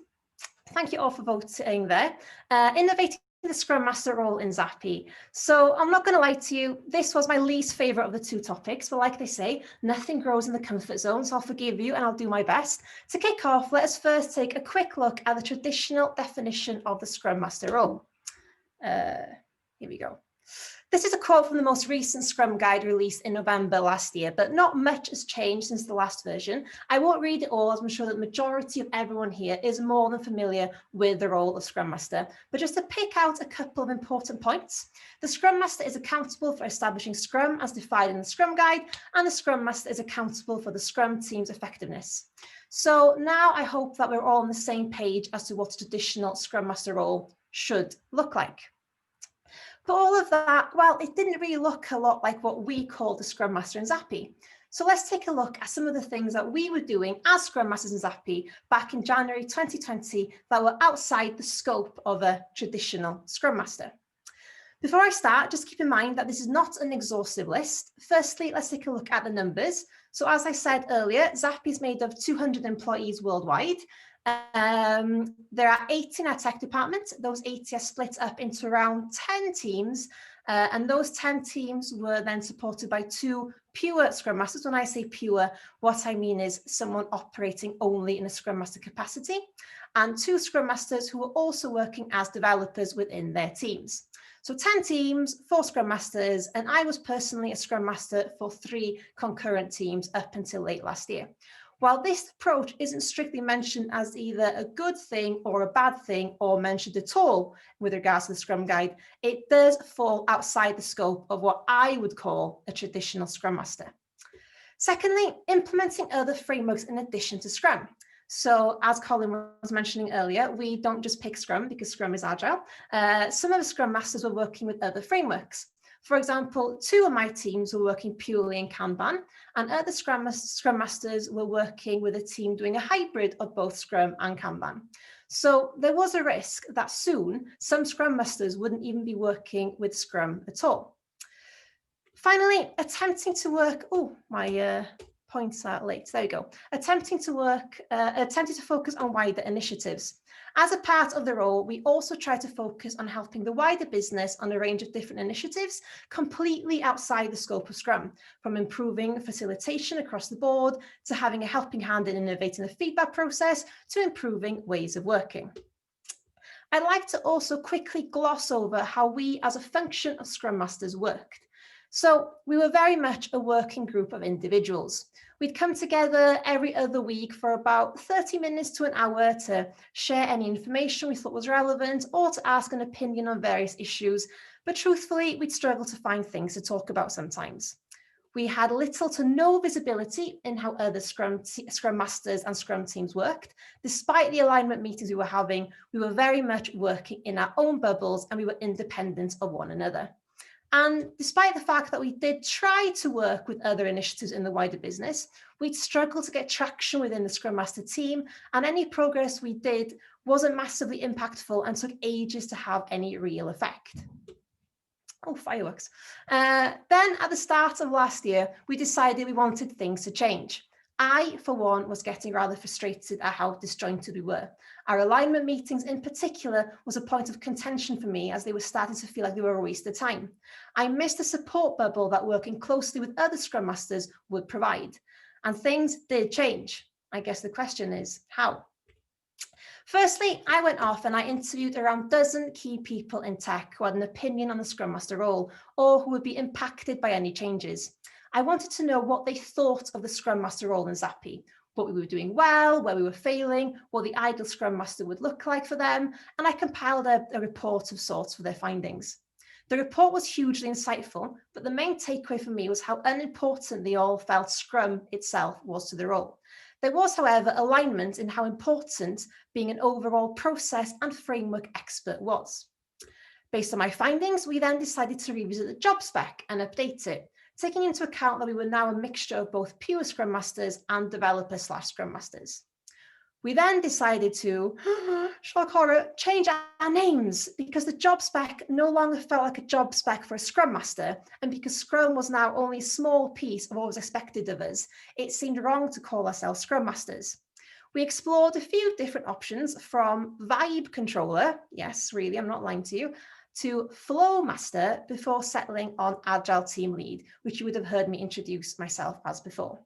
Thank you all for voting there. Innovating the Scrum Master role in Zappi. So I'm not going to lie to you, this was my least favorite of the 2 topics, but like they say, nothing grows in the comfort zone, so I'll forgive you and I'll do my best. To kick off, let us first take a quick look at the traditional definition of the Scrum Master role. Here we go. This is a quote from the most recent Scrum Guide released in November last year, but not much has changed since the last version. I won't read it all, as I'm sure that the majority of everyone here is more than familiar with the role of Scrum Master. But just to pick out a couple of important points, the Scrum Master is accountable for establishing Scrum as defined in the Scrum Guide, and the Scrum Master is accountable for the Scrum team's effectiveness. So now I hope that we're all on the same page as to what a traditional Scrum Master role should look like. But all of that, well, it didn't really look a lot like what we call the Scrum Master in Zappi. So let's take a look at some of the things that we were doing as Scrum Masters in Zappi back in January 2020 that were outside the scope of a traditional Scrum Master. Before I start, just keep in mind that this is not an exhaustive list. Firstly, let's take a look at the numbers. So as I said earlier, Zappi is made of 200 employees worldwide. There are 80 in our tech department. Those 80 are split up into around 10 teams, and those 10 teams were then supported by 2 pure Scrum Masters. When I say pure, what I mean is someone operating only in a Scrum Master capacity, and 2 Scrum Masters who were also working as developers within their teams. So 10 teams, 4 Scrum Masters, and I was personally a Scrum Master for 3 concurrent teams up until late last year. While this approach isn't strictly mentioned as either a good thing or a bad thing or mentioned at all with regards to the Scrum Guide, it does fall outside the scope of what I would call a traditional Scrum Master. Secondly, implementing other frameworks in addition to Scrum. So as Colin was mentioning earlier, we don't just pick Scrum because Scrum is Agile. Some of the Scrum Masters were working with other frameworks. For example, 2 of my teams were working purely in Kanban, and other Scrum Masters were working with a team doing a hybrid of both Scrum and Kanban. So there was a risk that soon some Scrum Masters wouldn't even be working with Scrum at all. Finally, attempting to work, my points are late, there we go. Attempting to focus on wider initiatives. As a part of the role, we also try to focus on helping the wider business on a range of different initiatives completely outside the scope of Scrum, from improving facilitation across the board to having a helping hand in innovating the feedback process to improving ways of working. I'd like to also quickly gloss over how we as a function of Scrum Masters worked. So we were very much a working group of individuals. We'd come together every other week for about 30 minutes to an hour to share any information we thought was relevant or to ask an opinion on various issues. But truthfully, we'd struggle to find things to talk about sometimes. We had little to no visibility in how other Scrum Masters and Scrum teams worked. Despite the alignment meetings we were having, we were very much working in our own bubbles and we were independent of one another. And despite the fact that we did try to work with other initiatives in the wider business, we'd struggle to get traction within the Scrum Master team, and any progress we did wasn't massively impactful and took ages to have any real effect. Oh, fireworks. Then at the start of last year, we decided we wanted things to change. I, for one, was getting rather frustrated at how disjointed we were. Our alignment meetings in particular was a point of contention for me as they were starting to feel like they were a waste of time. I missed the support bubble that working closely with other Scrum Masters would provide. And things did change. I guess the question is, how? Firstly, I went off and I interviewed around a dozen key people in tech who had an opinion on the Scrum Master role or who would be impacted by any changes. I wanted to know what they thought of the Scrum Master role in Zappi, what we were doing well, where we were failing, what the ideal Scrum Master would look like for them, and I compiled a report of sorts for their findings. The report was hugely insightful, but the main takeaway for me was how unimportant they all felt Scrum itself was to the role. There was, however, alignment in how important being an overall process and framework expert was. Based on my findings, we then decided to revisit the job spec and update it, taking into account that we were now a mixture of both pure Scrum Masters and developer/Scrum Masters. We then decided to, shock horror, change our names because the job spec no longer felt like a job spec for a Scrum Master, and because Scrum was now only a small piece of what was expected of us, it seemed wrong to call ourselves Scrum Masters. We explored a few different options from Vibe Controller, yes, really, I'm not lying to you, to Flow Master before settling on Agile Team Lead, which you would have heard me introduce myself as before.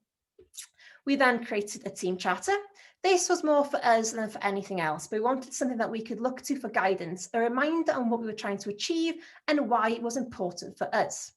We then created a team charter. This was more for us than for anything else, but we wanted something that we could look to for guidance, a reminder on what we were trying to achieve and why it was important for us.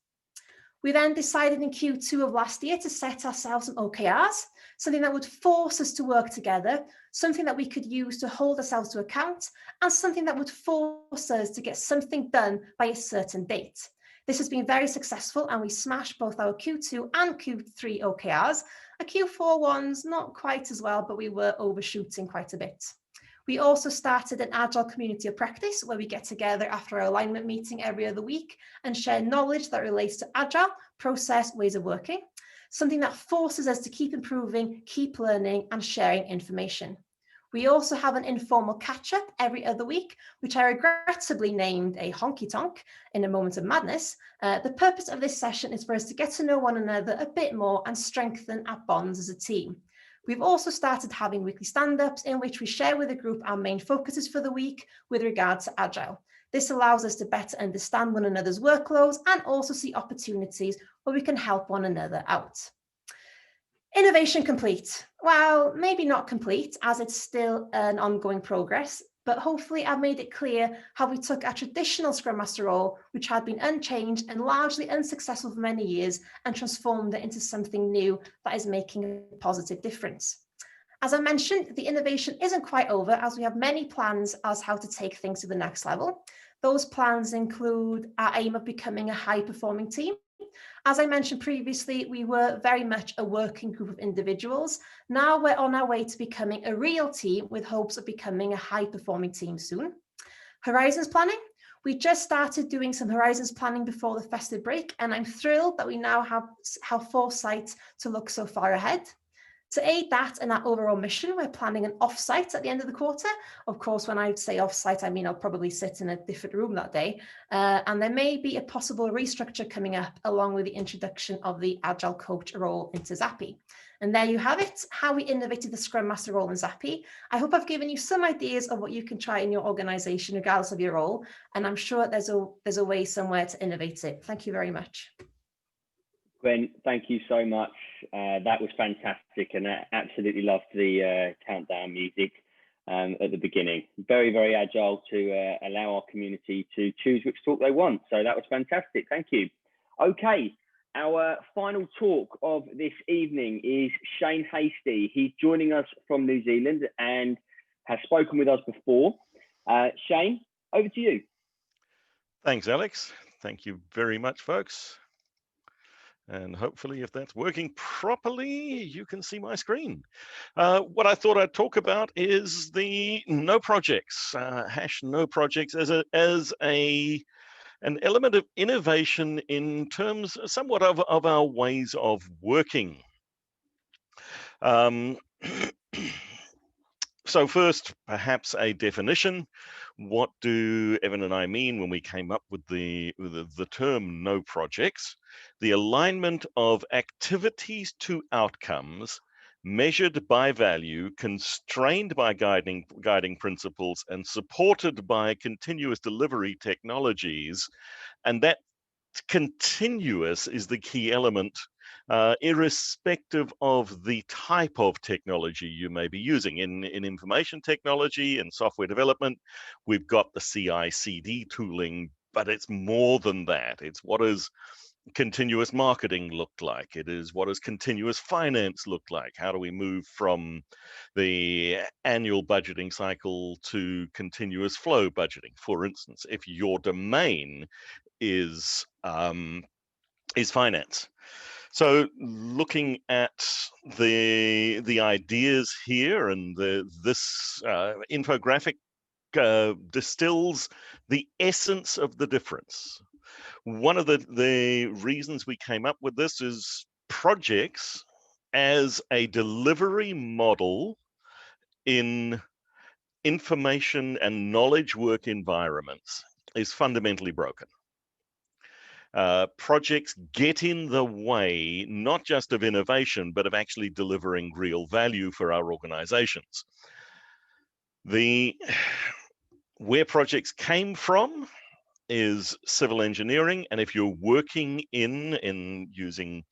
We then decided in Q2 of last year to set ourselves some OKRs, something that would force us to work together, something that we could use to hold ourselves to account, and something that would force us to get something done by a certain date. This has been very successful, and we smashed both our Q2 and Q3 OKRs. Our Q4 ones, not quite as well, but we were overshooting quite a bit. We also started an Agile community of practice where we get together after our alignment meeting every other week and share knowledge that relates to Agile, process, ways of working, something that forces us to keep improving, keep learning, and sharing information. We also have an informal catch-up every other week, which I regrettably named a honky tonk in a moment of madness. The purpose of this session is for us to get to know one another a bit more and strengthen our bonds as a team. We've also started having weekly stand-ups in which we share with the group our main focuses for the week with regard to Agile. This allows us to better understand one another's workloads and also see opportunities where we can help one another out. Innovation complete. Well, maybe not complete as it's still an ongoing progress, but hopefully I've made it clear how we took our traditional Scrum Master role, which had been unchanged and largely unsuccessful for many years, and transformed it into something new that is making a positive difference. As I mentioned, the innovation isn't quite over as we have many plans as how to take things to the next level. Those plans include our aim of becoming a high-performing team. As I mentioned previously, we were very much a working group of individuals. Now we're on our way to becoming a real team with hopes of becoming a high-performing team soon. Horizons planning. We just started doing some horizons planning before the festive break, and I'm thrilled that we now have foresight to look so far ahead. To aid that and our overall mission, we're planning an offsite at the end of the quarter. Of course, when I say offsite, I mean I'll probably sit in a different room that day. And there may be a possible restructure coming up along with the introduction of the Agile coach role into Zappy. And there you have it, how we innovated the Scrum Master role in Zappy. I hope I've given you some ideas of what you can try in your organization, regardless of your role. And I'm sure there's a way somewhere to innovate it. Thank you very much. Gwen, thank you so much. That was fantastic, and I absolutely loved the countdown music at the beginning. Very, very agile to allow our community to choose which talk they want. So that was fantastic. Thank you. Okay, our final talk of this evening is Shane Hasty. He's joining us from New Zealand and has spoken with us before. Shane, over to you. Thanks, Alex. Thank you very much, folks. And hopefully, if that's working properly, you can see my screen. What I thought I'd talk about is the no projects, hash no projects as an element of innovation in terms somewhat of our ways of working. So first, perhaps a definition. What do Evan and I mean when we came up with the term no projects? The alignment of activities to outcomes measured by value, constrained by guiding principles, and supported by continuous delivery technologies. And that continuous is the key element, irrespective of the type of technology you may be using. In information technology and software development, we've got the CI/CD tooling, but it's more than that. It's what does continuous marketing look like? It is what does continuous finance look like? How do we move from the annual budgeting cycle to continuous flow budgeting? For instance, if your domain is finance. So looking at the ideas here, and this infographic distills the essence of the difference. One of the reasons we came up with this is projects as a delivery model in information and knowledge work environments is fundamentally broken. Projects get in the way, not just of innovation, but of actually delivering real value for our organizations. Where projects came from is civil engineering, and if you're working in using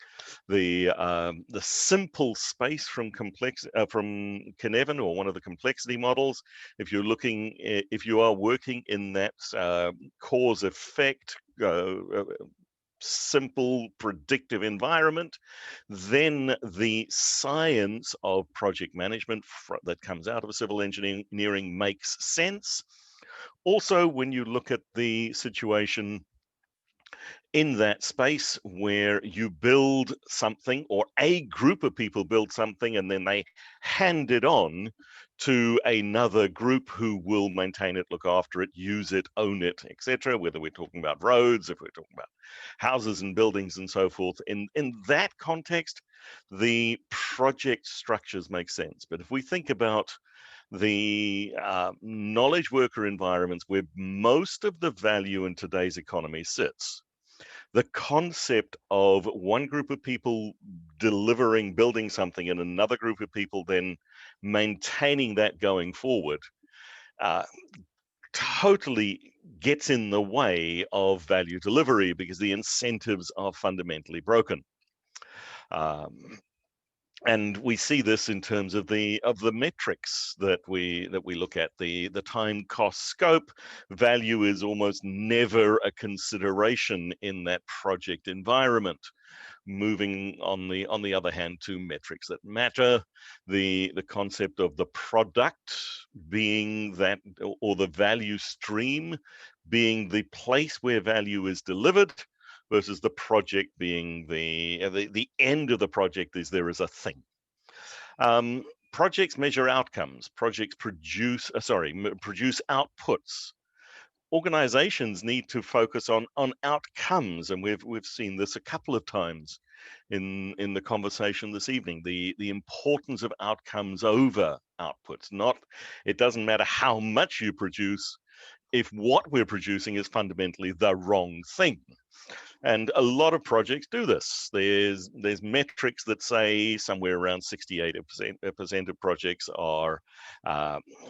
the simple space from Cynefin, or one of the complexity models, if you are working in that cause effect simple predictive environment, then the science of project management that comes out of civil engineering makes sense. Also, when you look at the situation in that space where you build something, or a group of people build something, and then they hand it on to another group who will maintain it, look after it, use it, own it, etc. Whether we're talking about roads, if we're talking about houses and buildings and so forth, in that context, the project structures make sense. But if we think about the knowledge worker environments where most of the value in today's economy sits, the concept of one group of people building something, and another group of people then maintaining that going forward, totally gets in the way of value delivery, because the incentives are fundamentally broken. And we see this in terms of the metrics that we look at. The time, cost, scope. Value is almost never a consideration in that project environment. Moving on the other hand to metrics that matter, the concept of the product being that, or the value stream being the place where value is delivered, versus the project being the end of the project is there is a thing. Projects measure outcomes. Projects produce outputs. Organizations need to focus on outcomes, and we've seen this a couple of times in the conversation this evening. The importance of outcomes over outputs. It doesn't matter how much you produce if what we're producing is fundamentally the wrong thing. And a lot of projects do this. There's metrics that say somewhere around 68% of projects are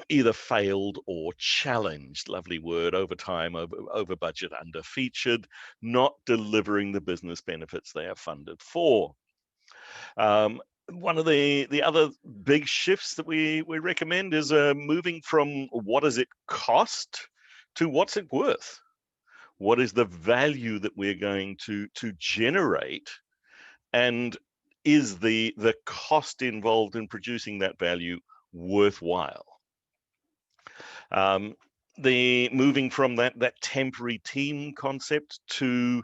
either failed or challenged, lovely word, over time, over budget, under featured, not delivering the business benefits they are funded for. One of the other big shifts that we recommend is moving from what does it cost to what's it worth. What is the value that we're going to generate, and is the cost involved in producing that value worthwhile? The moving from that temporary team concept to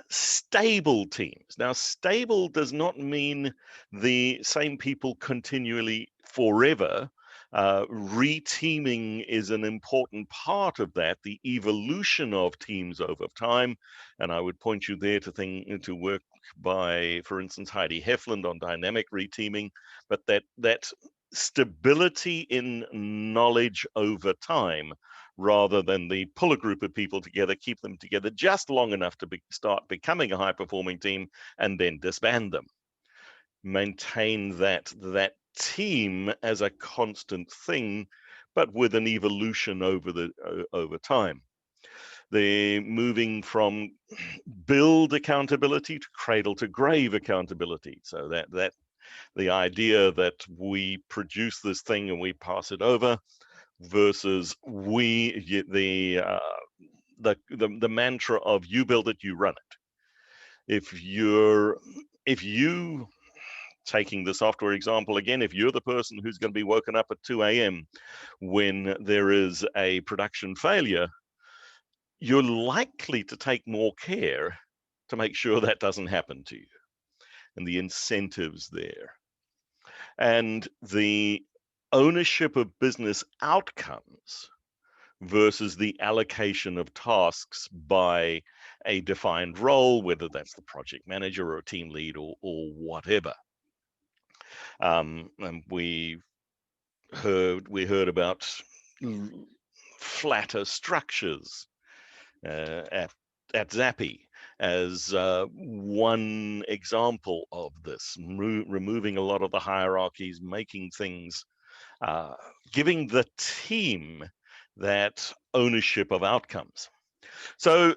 stable teams. Now, stable does not mean the same people continually forever. Reteaming is an important part of that, the evolution of teams over time. And I would point you there to work by, for instance, Heidi Hefland on dynamic reteaming. But that stability in knowledge over time, rather than the pull a group of people together, keep them together just long enough to start becoming a high-performing team and then disband them. Maintain that team as a constant thing, but with an evolution over time. They're moving from build accountability to cradle to grave accountability. So that the idea that we produce this thing and we pass it over, versus the mantra of you build it, you run it. If you taking the software example again, if you're the person who's going to be woken up at 2 a.m. when there is a production failure, you're likely to take more care to make sure that doesn't happen to you, and the incentives there. And the ownership of business outcomes versus the allocation of tasks by a defined role, whether that's the project manager or a team lead or whatever. And we heard about flatter structures at Zappi as one example of this, removing a lot of the hierarchies, making things, giving the team that ownership of outcomes. So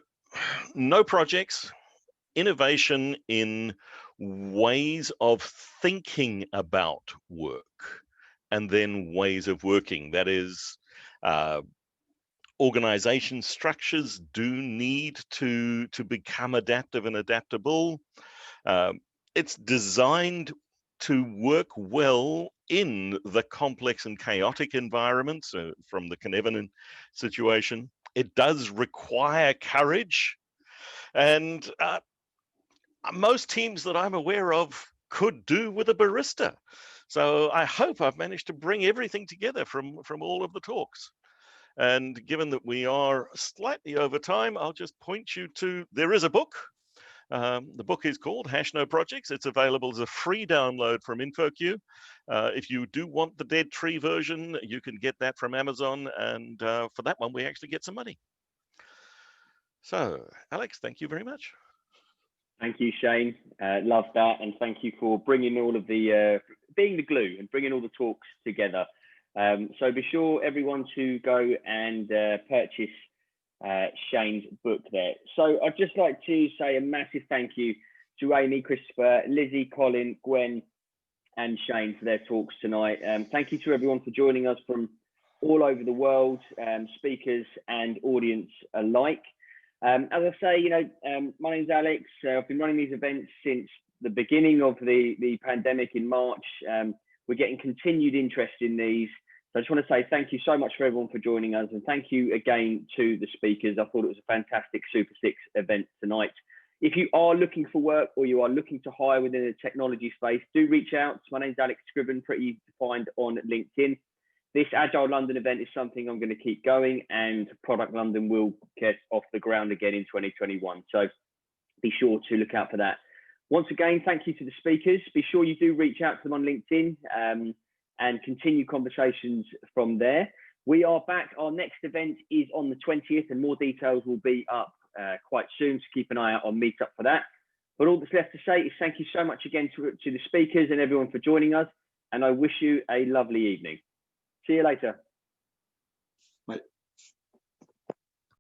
no projects, innovation in ways of thinking about work, and then ways of working. That is, organization structures do need to become adaptive and adaptable. It's designed to work well in the complex and chaotic environments from the Cynefin situation. It does require courage, and most teams that I'm aware of could do with a barista. So I hope I've managed to bring everything together from all of the talks. And given that we are slightly over time, I'll just point you to, there is a book. The book is called #No Projects. It's available as a free download from InfoQ. If you do want the Dead Tree version, you can get that from Amazon. And for that one, we actually get some money. So, Alex, thank you very much. Thank you, Shane. Love that. And thank you for bringing all of the, being the glue and bringing all the talks together. So be sure everyone to go and purchase Shane's book there. So I'd just like to say a massive thank you to Amy, Christopher, Lizzie, Colin, Gwen, and Shane for their talks tonight. Thank you to everyone for joining us from all over the world, speakers and audience alike. As I say, my name's Alex. I've been running these events since the beginning of the pandemic in March. We're getting continued interest in these. So I just want to say thank you so much for everyone for joining us, and thank you again to the speakers. I thought it was a fantastic Super 6 event tonight. If you are looking for work or you are looking to hire within the technology space, do reach out. My name's Alex Scriven, pretty easy to find on LinkedIn. This Agile London event is something I'm going to keep going, and Product London will get off the ground again in 2021. So be sure to look out for that. Once again, thank you to the speakers. Be sure you do reach out to them on LinkedIn and continue conversations from there. We are back. Our next event is on the 20th, and more details will be up quite soon. So keep an eye out on Meetup for that. But all that's left to say is thank you so much again to the speakers and everyone for joining us. And I wish you a lovely evening. See you later.